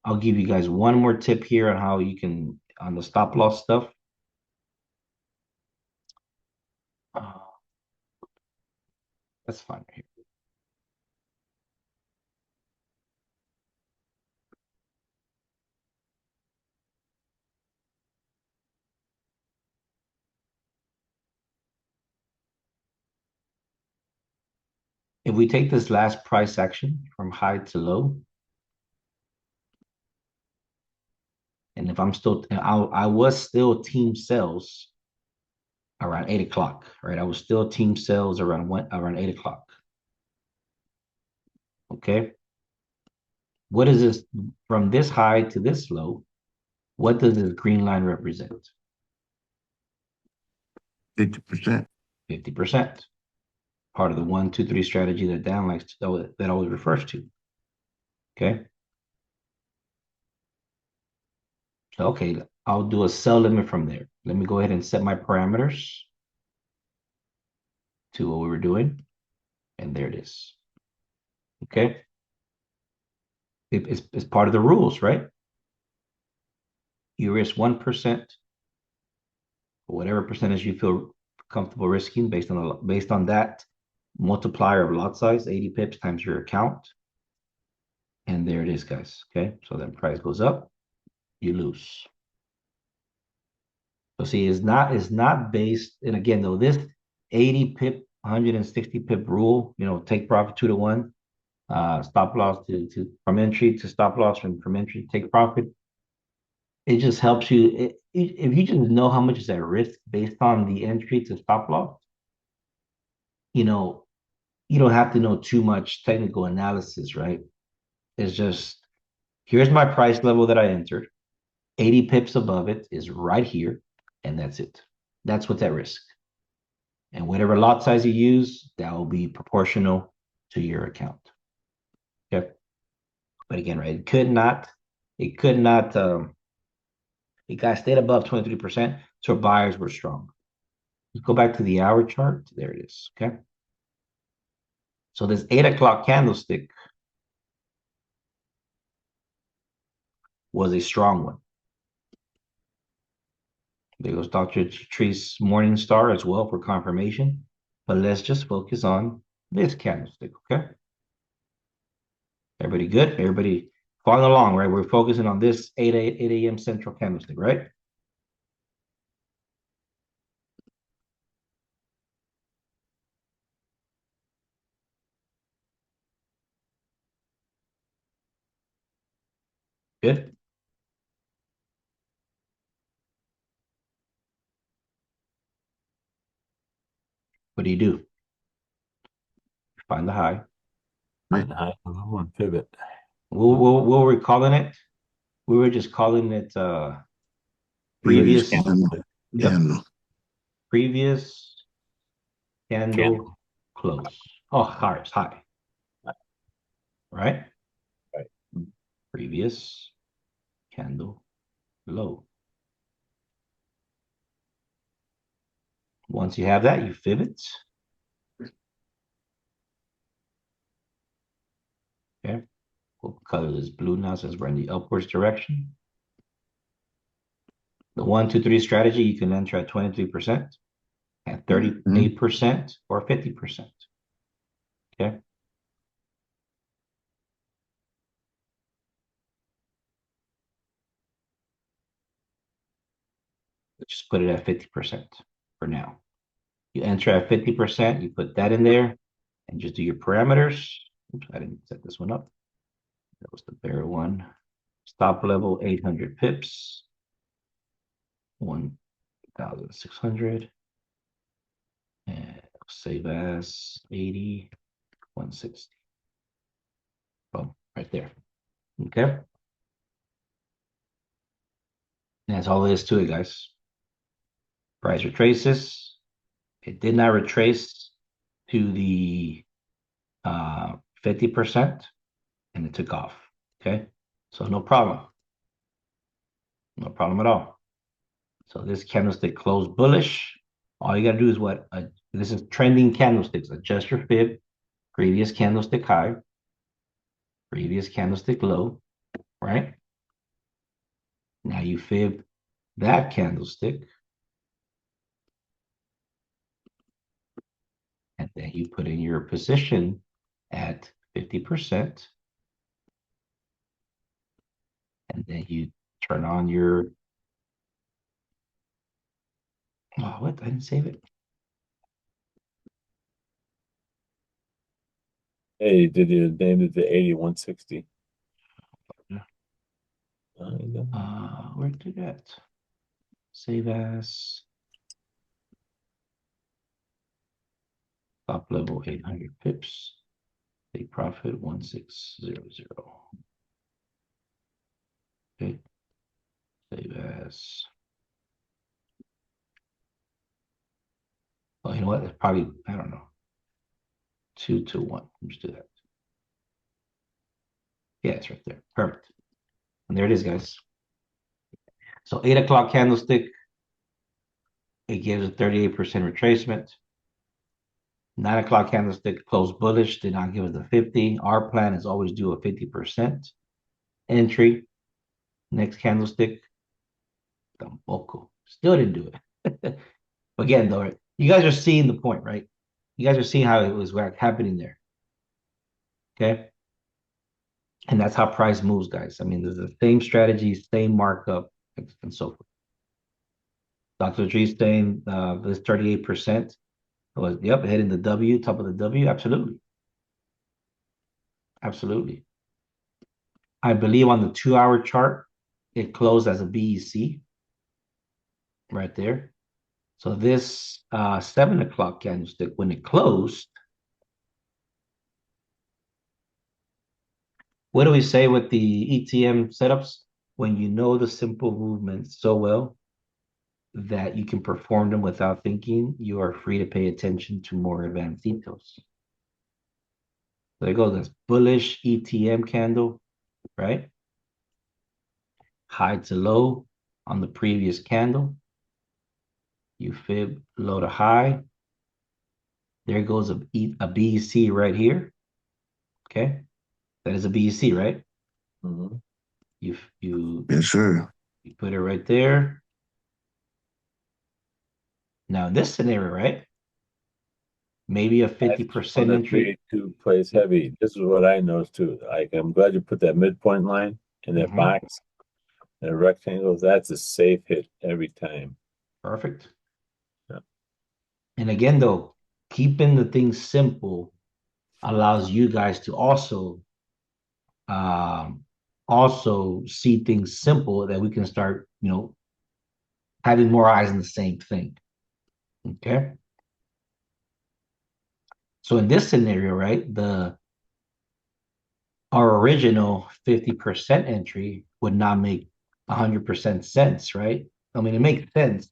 Speaker 1: I'll give you guys one more tip here on how you can on the stop loss stuff. Uh, that's fine right here. If we take this last price action from high to low, and if I'm still, I was still team sales around 8 o'clock, right? I was still team sales around 8 o'clock. Okay. What is this from this high to this low? What does this green line represent?
Speaker 3: 50%.
Speaker 1: 50%. Part of the 1, 2, 3 strategy that Dan likes to, that always refers to. Okay. So, okay, I'll do a sell limit from there. Let me go ahead and set my parameters to what we were doing. And there it is. Okay. It's part of the rules, right? You risk 1%, or whatever percentage you feel comfortable risking based on that multiplier of lot size, 80 pips times your account. And there it is, guys. Okay. So then price goes up, you lose. So see, it's not based, and again, though, this 80 pip, 160 pip rule, take profit 2 to 1, stop loss to from entry to stop loss from entry to take profit. It just helps you. If you just know how much is at risk based on the entry to stop loss, you know, you don't have to know too much technical analysis, right? It's just here's my price level that I entered. 80 pips above it is right here, and that's it. That's what's at risk. And whatever lot size you use, that will be proportional to your account. Okay. But again, right, it got stayed above 23%. So buyers were strong. Let's go back to the hour chart. There it is. Okay. So this 8 o'clock candlestick was a strong one. There goes Dr. Tree's Morning Star as well for confirmation. But let's just focus on this candlestick. Okay. Everybody good? Everybody following along, right? We're focusing on this 8 a.m. Central candlestick, right? Good. What do? Find the high.
Speaker 2: And I want pivot.
Speaker 1: What were we calling it? We were just calling it previous
Speaker 3: Candle.
Speaker 1: previous candle close. Oh, high. right?
Speaker 2: Right.
Speaker 1: Previous candle low. Once you have that, you fib it. Okay. We'll color this blue now since we're in the upwards direction. The 1, 2, 3 strategy, you can enter at 23%, at 38%, or 50%. Okay. Let's just put it at 50% for now. You enter at 50%, you put that in there, and just do your parameters. Oops, I didn't set this one up. That was the bear one. Stop level 800 pips, 1,600, and save as 80, 160. Boom, right there. Okay. And that's all there is to it, guys. Price retraces. It did not retrace to the 50%, and it took off. Okay. So no problem. No problem at all. So this candlestick closed bullish. All you got to do is what? This is trending candlesticks. Adjust your fib. Previous candlestick high. Previous candlestick low. Right? Now you fib that candlestick. And then you put in your position at 50%. And then you turn on your... Oh, what? I didn't save it.
Speaker 2: Hey, did you name it the 8160?
Speaker 1: Yeah.
Speaker 2: Yeah.
Speaker 1: Where did that? Save as top level 800 pips. Take profit 1600. Okay. Save as. Well, you know what? It's probably, I don't know. 2 to 1. Let's do that. Yeah, it's right there. Perfect. And there it is, guys. So 8 o'clock candlestick. It gives a 38% retracement. 9 o'clock candlestick closed bullish, did not give us the 50. Our plan is always do a 50% entry. Next candlestick, tampoco. Still didn't do it. Again, though, you guys are seeing the point, right? You guys are seeing how it was happening there. Okay. And that's how price moves, guys. I mean, there's the same strategy, same markup, and so forth. Dr. G saying this 38% was, yep, hitting the W, top of the W. Absolutely. Absolutely. I believe on the 2-hour chart, it closed as a BEC right there. So this 7 o'clock candlestick, when it closed, what do we say with the ETM setups? When you know the simple movements so well that you can perform them without thinking, you are free to pay attention to more advanced details. There goes this bullish ETM candle, right? High to low on the previous candle. You fib low to high. There goes a BEC right here. Okay. That is a BEC, right?
Speaker 2: Mm-hmm.
Speaker 4: Yes, sir.
Speaker 1: You put it right there. Now in this scenario, right? Maybe a 50% entry.
Speaker 2: Two plays heavy. This is what I noticed too. Like, I'm glad you put that midpoint line in that box, that rectangle. That's a safe hit every time.
Speaker 1: Perfect.
Speaker 2: Yeah.
Speaker 1: And again, though, keeping the things simple allows you guys to also see things simple that we can start, having more eyes on the same thing. Okay. So in this scenario, right, our original 50% entry would not make 100% sense, right? I mean, it makes sense,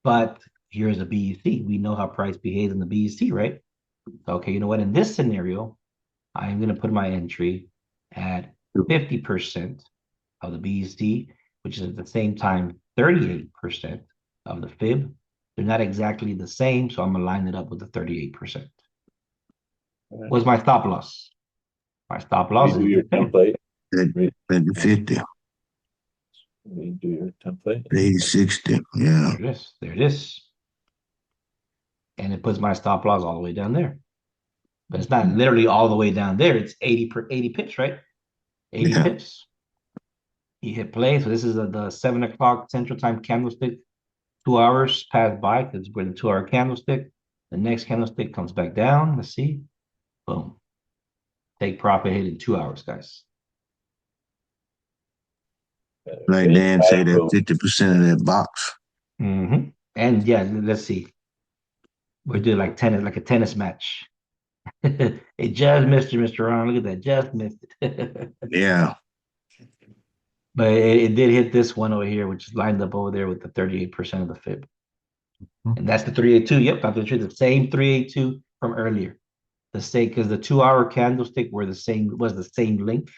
Speaker 1: but here's a BEC. We know how price behaves in the BEC, right? Okay, you know what? In this scenario, I'm going to put my entry at 50% of the BEC, which is at the same time 38% of the fib. They're not exactly the same, so I'm gonna line it up with the 38%. What's my stop loss? My stop loss is
Speaker 2: your template.
Speaker 4: Maybe 50.
Speaker 2: Do your template.
Speaker 4: 60. Yeah.
Speaker 1: There it is. There it is. And it puts my stop loss all the way down there. But it's not literally all the way down there. It's 80 pips, right? 80
Speaker 4: Yeah.
Speaker 1: pips. You hit play. So this is the 7 o'clock Central Time candlestick. 2 hours pass by because we're in the 2 hour candlestick. The next candlestick comes back down. Let's see. Boom. Take profit hit in 2 hours, guys.
Speaker 4: Like Dan say that 50% of that box.
Speaker 1: Mm-hmm. And yeah, let's see. We're doing like tennis, like a tennis match. It just missed you, Mr. Ron. Look at that. Just missed it.
Speaker 4: Yeah.
Speaker 1: But it did hit this one over here, which is lined up over there with the 38% of the fib. And that's the 382. Yep, Dr. Tree, the same 382 from earlier. The same, because the 2 hour candlestick was the same length.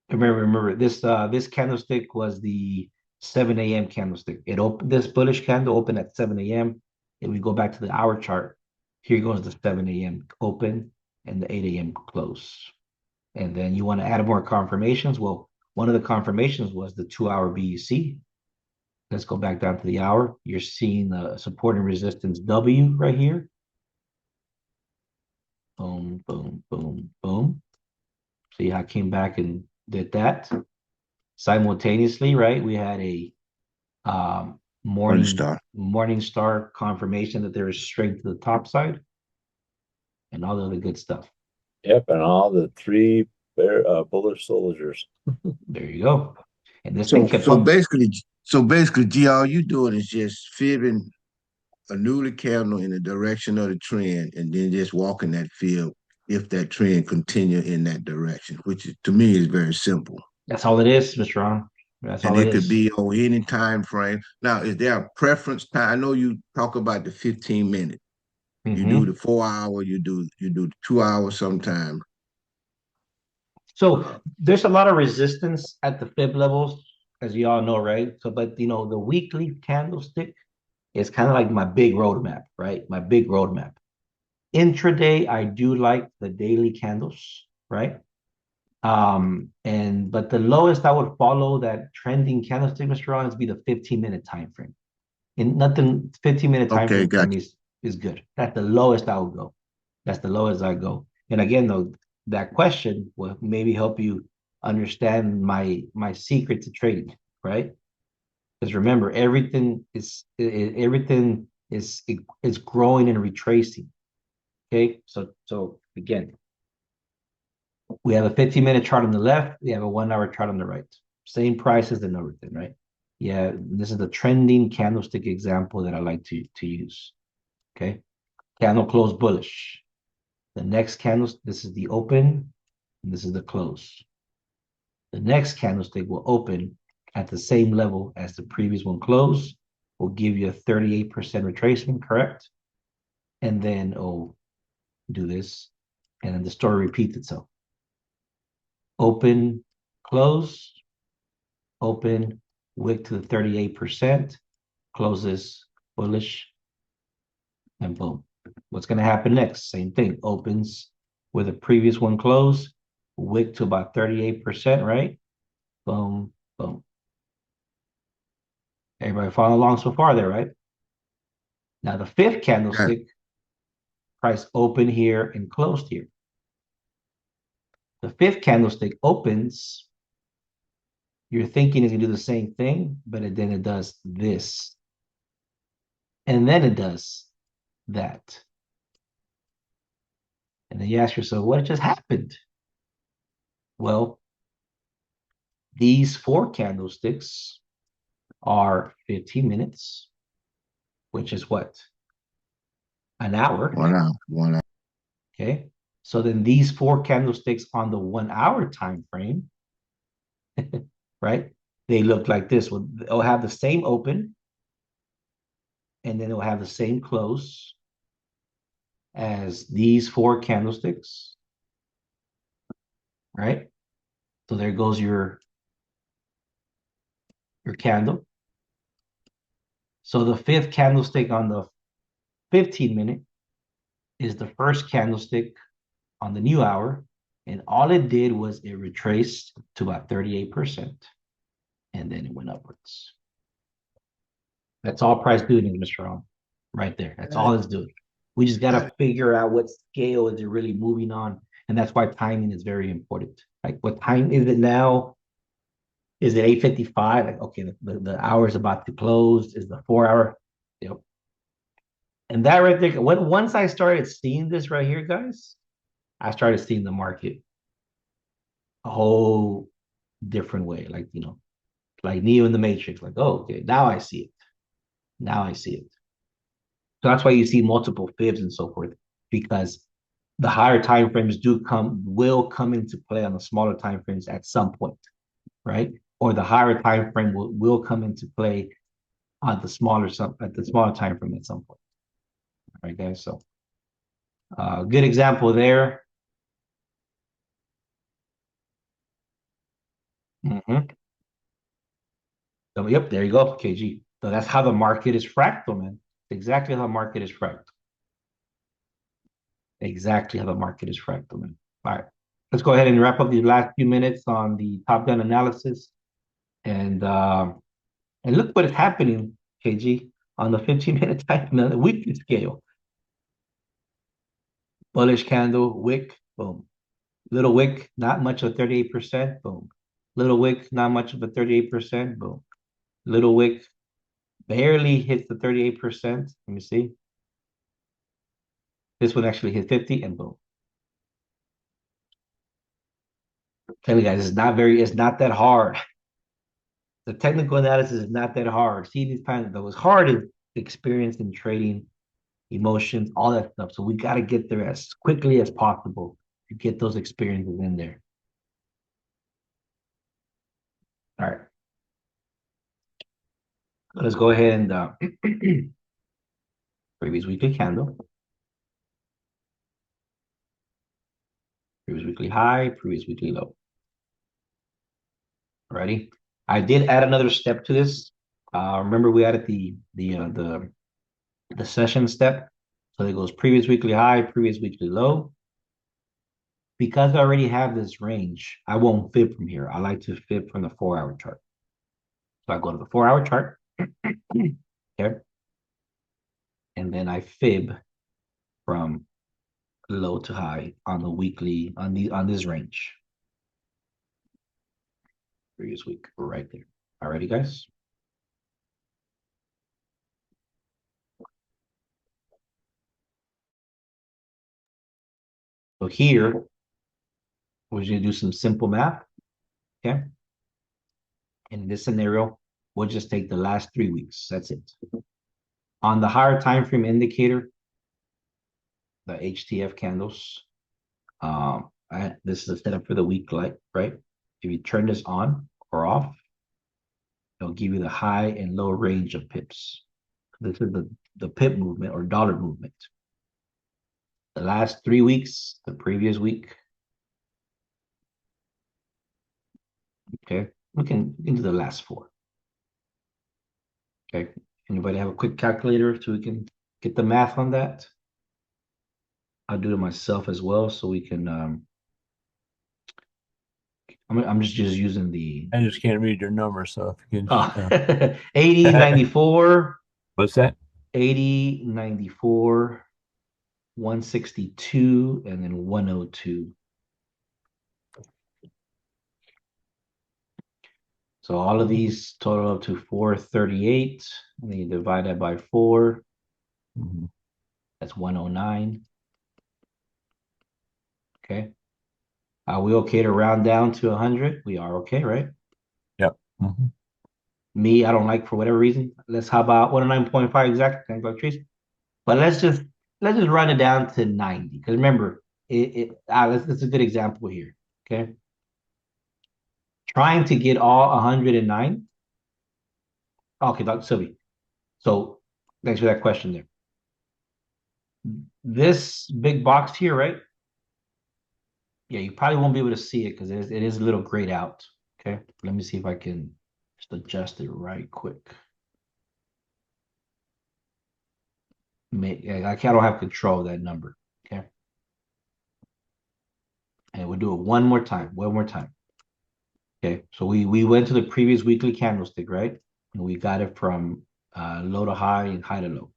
Speaker 1: Remember this candlestick was the 7 a.m. candlestick. It opened this bullish candle opened at 7 a.m. If we go back to the hour chart, here goes the 7 a.m. open and the 8 a.m. close. And then you want to add more confirmations. Well, one of the confirmations was the 2 hour BEC. Let's go back down to the hour. You're seeing the support and resistance W right here. Boom, boom, boom, boom. See how I came back and did that. Simultaneously, right? We had a morning star confirmation that there is strength to the top side and all the other good stuff.
Speaker 2: Yep, and all the 3 bullish soldiers.
Speaker 1: There you go. And this
Speaker 4: So
Speaker 1: thing kept
Speaker 4: so
Speaker 1: up.
Speaker 4: basically, G, all you doing is just fibbing a newly candle in the direction of the trend, and then just walking that field if that trend continue in that direction, which is, to me is very simple.
Speaker 1: That's all it is, Mr. Ron. That's
Speaker 4: And
Speaker 1: all it
Speaker 4: it could
Speaker 1: is.
Speaker 4: be on any time frame. Now, is there a preference time? I know you talk about the 15 minute. You do the 4 hour, you do the 2 hours sometime.
Speaker 1: So there's a lot of resistance at the fib levels, as you all know, right? So, but you know, the weekly candlestick is kind of like my big roadmap, right? My big roadmap. Intraday, I do like the daily candles, right? But the lowest I would follow that trending candlestick, Mr. Ron, is be the 15-minute time frame. And nothing 15-minute time
Speaker 4: Okay,
Speaker 1: frame for
Speaker 4: gotcha.
Speaker 1: me is good. That's the lowest I would go. That's the lowest I go. And again, though, that question will maybe help you understand my secret to trading, right? Because remember, everything is growing and retracing. Okay, so again, we have a 15-minute chart on the left. We have a 1 hour chart on the right. Same prices and everything, right? Yeah, this is the trending candlestick example that I like to use. Okay, candle close bullish. The next candle, this is the open, and this is the close. The next candlestick will open at the same level as the previous one closed. Will give you a 38% retracement, correct? And then do this, and then the story repeats itself. Open, close, open, wick to the 38%, closes bullish, and boom. What's going to happen next? Same thing. Opens where the previous one closed, wick to about 38%, right? Boom, boom. Everybody follow along so far there, right? Now the fifth candlestick, price open here and closed here. The fifth candlestick opens. You're thinking it's going to do the same thing, but then it does this. And then it does that. And then you ask yourself, what just happened? Well, these 4 candlesticks are 15 minutes, which is what? An hour.
Speaker 4: 1 hour. 1 hour.
Speaker 1: Okay. So then these 4 candlesticks on the 1 hour time frame, right? They look like this. They'll have the same open, and then it'll have the same close as these 4 candlesticks right? So there goes your candle. So the fifth candlestick on the 15-minute is the first candlestick on the new hour. And all it did was it retraced to about 38%. And then it went upwards. That's all price doing is, Mr. Ron. Right there. That's all it's doing. We just got to figure out what scale is it really moving on. And that's why timing is very important. Like, what time is it now? Is it 8:55? Like, okay, the hour is about to close. Is the 4 hour? Yep. And that right there, once I started seeing this right here, guys, I started seeing the market a whole different way. Like, like Neo in the Matrix. Like, oh, okay, now I see it. Now I see it. So that's why you see multiple fibs and so forth, because the higher time frames will come into play on the smaller time frames at some point, right? Or the higher time frame will come into play on the smaller time frame at some point. All right, guys. So good example there. So, yep, there you go, KG. So that's how the market is fractal, man. Exactly how the market is fractal. Exactly how the market is fractal, man. All right. Let's go ahead and wrap up these last few minutes on the top-down analysis. And look what is happening, KG, on the 15-minute time, on the weekly scale. Bullish candle, wick, boom. Little wick, not much of 38%, boom. Little wick, not much of a 38%, boom. Little wick, barely hits the 38%. Let me see. This one actually hit 50 and boom. Tell you guys, it's not that hard. The technical analysis is not that hard. See these patterns, that was hard is experience in trading, emotions, all that stuff. So we got to get there as quickly as possible to get those experiences in there. All right. Let's go ahead and previous weekly candle, previous weekly high, previous weekly low. Ready? I did add another step to this. Remember we added the session step. So it goes previous weekly high, previous weekly low. Because I already have this range, I won't fib from here. I like to fib from the 4-hour chart. So I go to the 4-hour chart. Okay. And then I fib from low to high on the weekly on this range. Previous week, we're right there. Alrighty, guys. So here, we're going to do some simple math. Okay. In this scenario, we'll just take the last 3 weeks. That's it. On the higher time frame indicator, the HTF candles, this is a setup for the week, right? If you turn this on or off, it'll give you the high and low range of pips. This is the pip movement or dollar movement. The last 3 weeks, the previous week. Okay, we can do the last 4. Okay, anybody have a quick calculator so we can get the math on that? I'll do it myself as well so we can I'm just using the
Speaker 2: I just can't read your numbers, so if you can
Speaker 1: 80, 94.
Speaker 2: What's that?
Speaker 1: 80, 94, 162, and then 102. So all of these total up to 438. And then you divide that by 4. That's 109. Okay. Are we okay to round down to 100? We are okay, right?
Speaker 2: Yep.
Speaker 1: Me, I don't like for whatever reason. How about 109.5 exact? But let's just run it down to 90. Because remember, that's a good example here. Okay. Trying to get all 109. Okay, Dr. Sylvie. So thanks for that question there. This big box here, right? Yeah, you probably won't be able to see it because it is a little grayed out. Okay, let me see if I can just adjust it right quick. I don't have control of that number. Okay, and we'll do it one more time. One more time. Okay, so we went to the previous weekly candlestick, right? And we got it from low to high and high to low.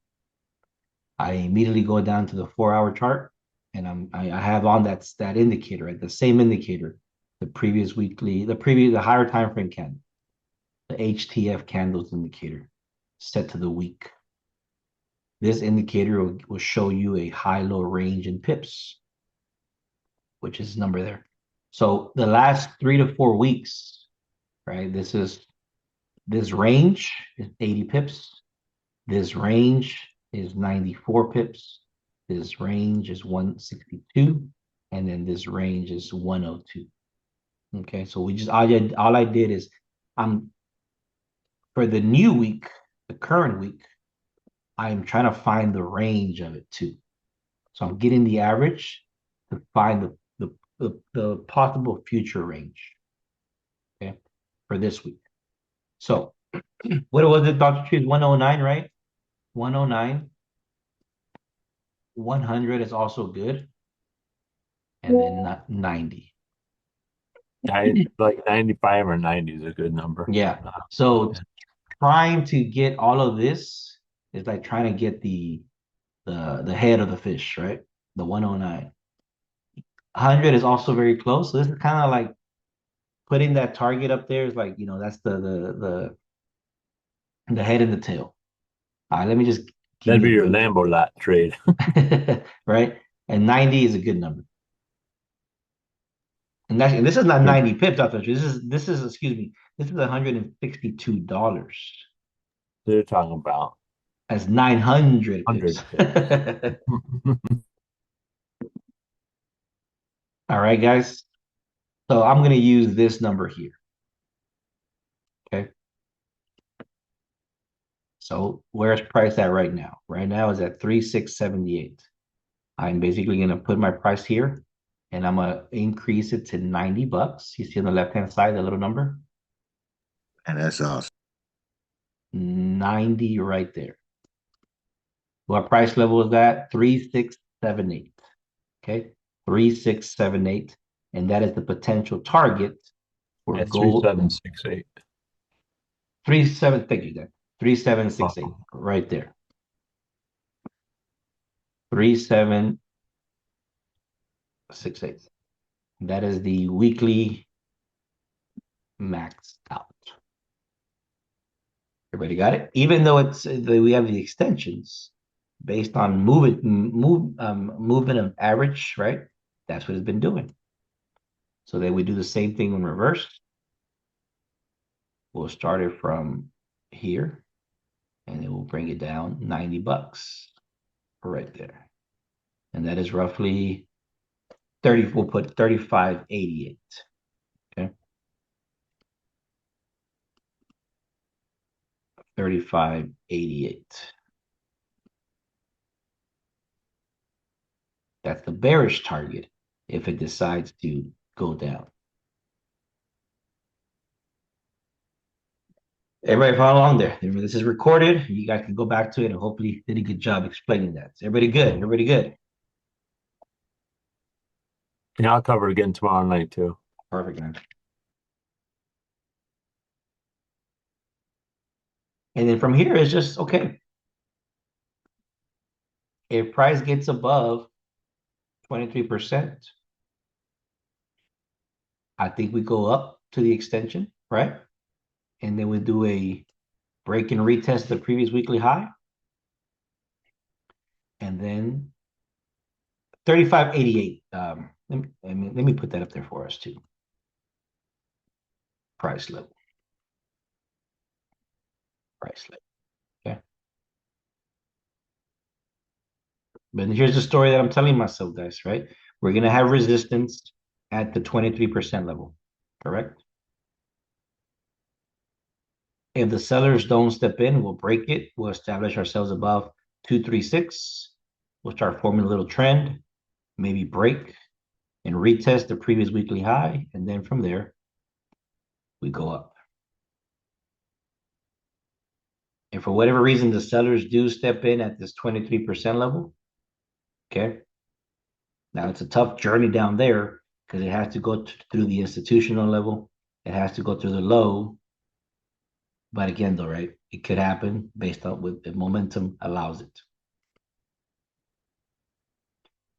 Speaker 1: I immediately go down to the 4-hour chart, and I have on that indicator, right? The same indicator, the higher time frame candle, the HTF candles indicator, set to the week. This indicator will show you a high-low range in pips, which is this number there. So the last 3 to 4 weeks, right? This range is 80 pips. This range is 94 pips. This range is 162. And then this range is 102. Okay, so all I did is for the new week, the current week, I'm trying to find the range of it too. So I'm getting the average to find the possible future range. Okay, for this week. So what was it, Dr. Trees? 109, right? 109. 100 is also good. And then 90.
Speaker 2: Like 95 or 90 is a good number.
Speaker 1: Yeah. So trying to get all of this is like trying to get the head of the fish, right? The 109. 100 is also very close. So this is kind of like putting that target up there is like, that's the head and the tail. All right, let me just give
Speaker 2: That'd
Speaker 1: you
Speaker 2: be your Lambo lot trade.
Speaker 1: right? And 90 is a good number. And this is not 90 pips, Dr. This is excuse me, this is $162.
Speaker 2: They're talking about
Speaker 1: That's 900
Speaker 2: 100
Speaker 1: pips. All right, guys. So I'm going to use this number here. Okay. So where's price at right now? Right now is at 3678. I'm basically going to put my price here and I'm going to increase it to $90. You see on the left-hand side, the little number?
Speaker 4: And that's awesome.
Speaker 1: 90 right there. What price level is that? 3678. Okay. 3678. And that is the potential target for gold.
Speaker 2: 3768.
Speaker 1: 37, thank you, Dan. 3768 right there. 3768. That is the weekly max out. Everybody got it? Even though we have the extensions based on movement of average, right? That's what it's been doing. So then we do the same thing in reverse. We'll start it from here, and then we'll bring it down $90 right there. And that is roughly 30, we'll put 3588. Okay. 3588. That's the bearish target if it decides to go down. Everybody follow along there. This is recorded. You guys can go back to it and hopefully did a good job explaining that. Is everybody good? Everybody good?
Speaker 2: Yeah, I'll cover it again tomorrow night too.
Speaker 1: Perfect, man. And then from here, it's just okay. If price gets above 23%, I think we go up to the extension, right? And then we do a break and retest the previous weekly high. And then 3588. Let me put that up there for us too. Price level. Price level. Okay. But here's the story that I'm telling myself, guys, right? We're going to have resistance at the 23% level, correct? If the sellers don't step in, we'll break it. We'll establish ourselves above 236. We'll start forming a little trend, maybe break, and retest the previous weekly high, and then from there we go up. And for whatever reason the sellers do step in at this 23% level, okay, now it's a tough journey down there because it has to go through the institutional level, it has to go through the low. But again, though, right, it could happen based on with if momentum allows it.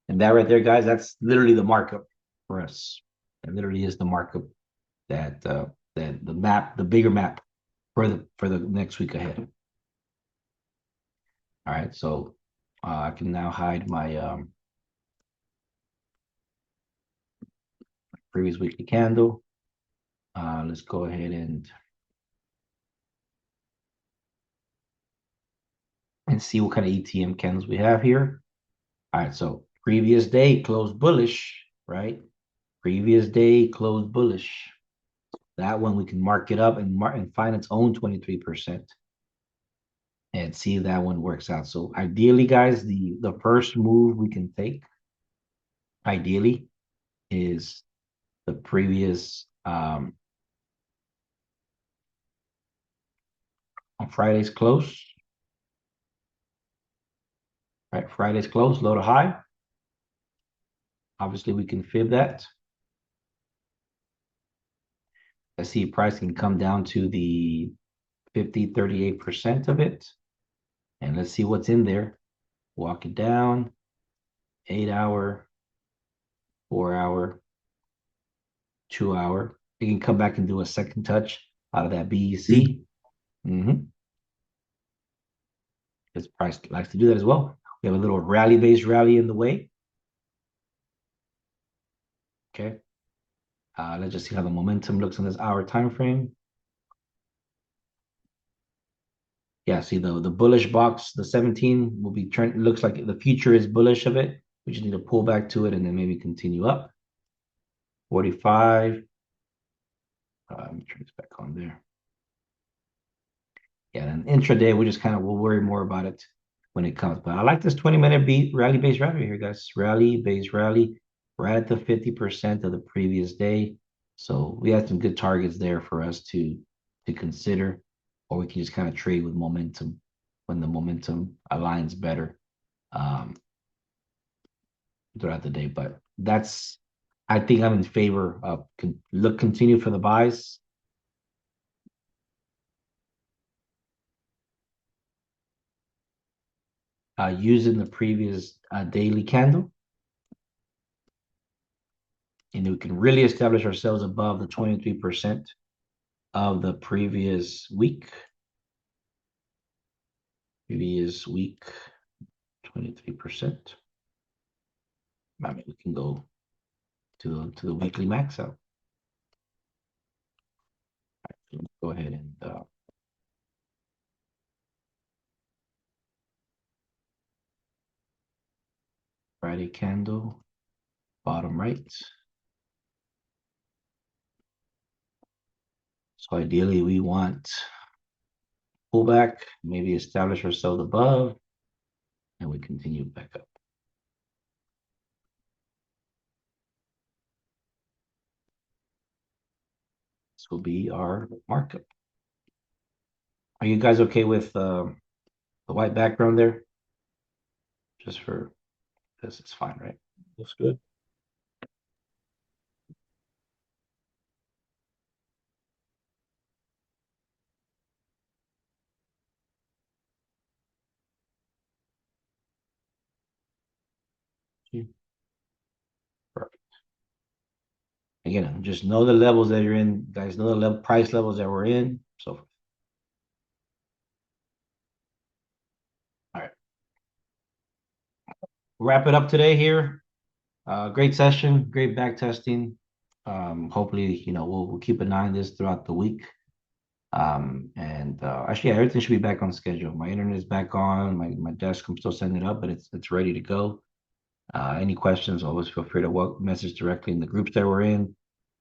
Speaker 1: And that right there, guys, that's literally the markup for us. It literally is the markup that that the map, the bigger map for the next week ahead. All right, so I can now hide my previous weekly candle. Let's go ahead and see what kind of ETM candles we have here. All right, so previous day closed bullish, right? Previous day closed bullish. That one we can mark it up and find its own 23% and see if that one works out. So ideally, guys, the first move we can take, ideally, is the previous on Friday's close. Right, Friday's close, low to high. Obviously, we can fib that. Let's see if price can come down to the 38% of it. And let's see what's in there. Walk it down. 8 hour, 4 hour, 2 hour. You can come back and do a second touch out of that BEC. Because price likes to do that as well. We have a little rally-based rally in the way. Okay. Let's just see how the momentum looks on this hour time frame. Yeah, see the bullish box, the 17 will be trend. Looks like the future is bullish of it. We just need to pull back to it and then maybe continue up. 45. Let me turn this back on there. Yeah, and intraday, we just we'll worry more about it when it comes. But I like this 20-minute rally-based rally here, guys. Rally-based rally right at the 50% of the previous day. So we had some good targets there for us to consider, or we can just kind of trade with momentum when the momentum aligns better throughout the day. But that's, I think I'm in favor of continue for the buys. Using the previous daily candle. And we can really establish ourselves above the 23% of the previous week. Previous week, 23%. I mean, we can go to the weekly max out. Right, go ahead and Friday candle, bottom right. So ideally we want pullback, maybe establish ourselves above, and we continue back up. This will be our markup. Are you guys okay with the white background there? Just for this, it's fine, right?
Speaker 2: Looks good.
Speaker 1: Perfect. Again, just know the levels that you're in, guys. Know the price levels that we're in. So, all right. Wrap it up today here. Great session, great back testing. Hopefully, we'll keep an eye on this throughout the week. Actually, yeah, everything should be back on schedule. My internet is back on. My desk, I'm still setting it up, but it's ready to go. Any questions, always feel free to message directly in the groups that we're in,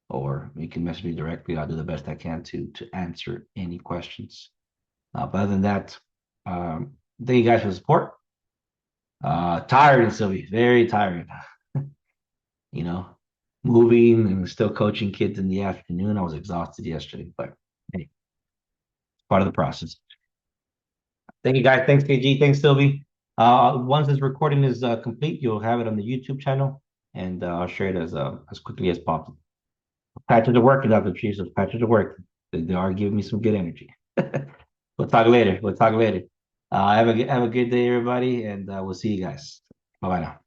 Speaker 1: or you can message me directly. I'll do the best I can to answer any questions. But other than that, thank you guys for the support. Tired, Sylvie, very tired. moving and still coaching kids in the afternoon. I was exhausted yesterday, but hey, part of the process. Thank you guys. Thanks, KG. Thanks, Sylvie. Once this recording is complete, you'll have it on the YouTube channel, and I'll share it as quickly as possible. Patches are working, Dr. Jesus. Patches are working. They are giving me some good energy. We'll talk later. We'll talk later. Have a good day, everybody, and we'll see you guys. Bye bye now.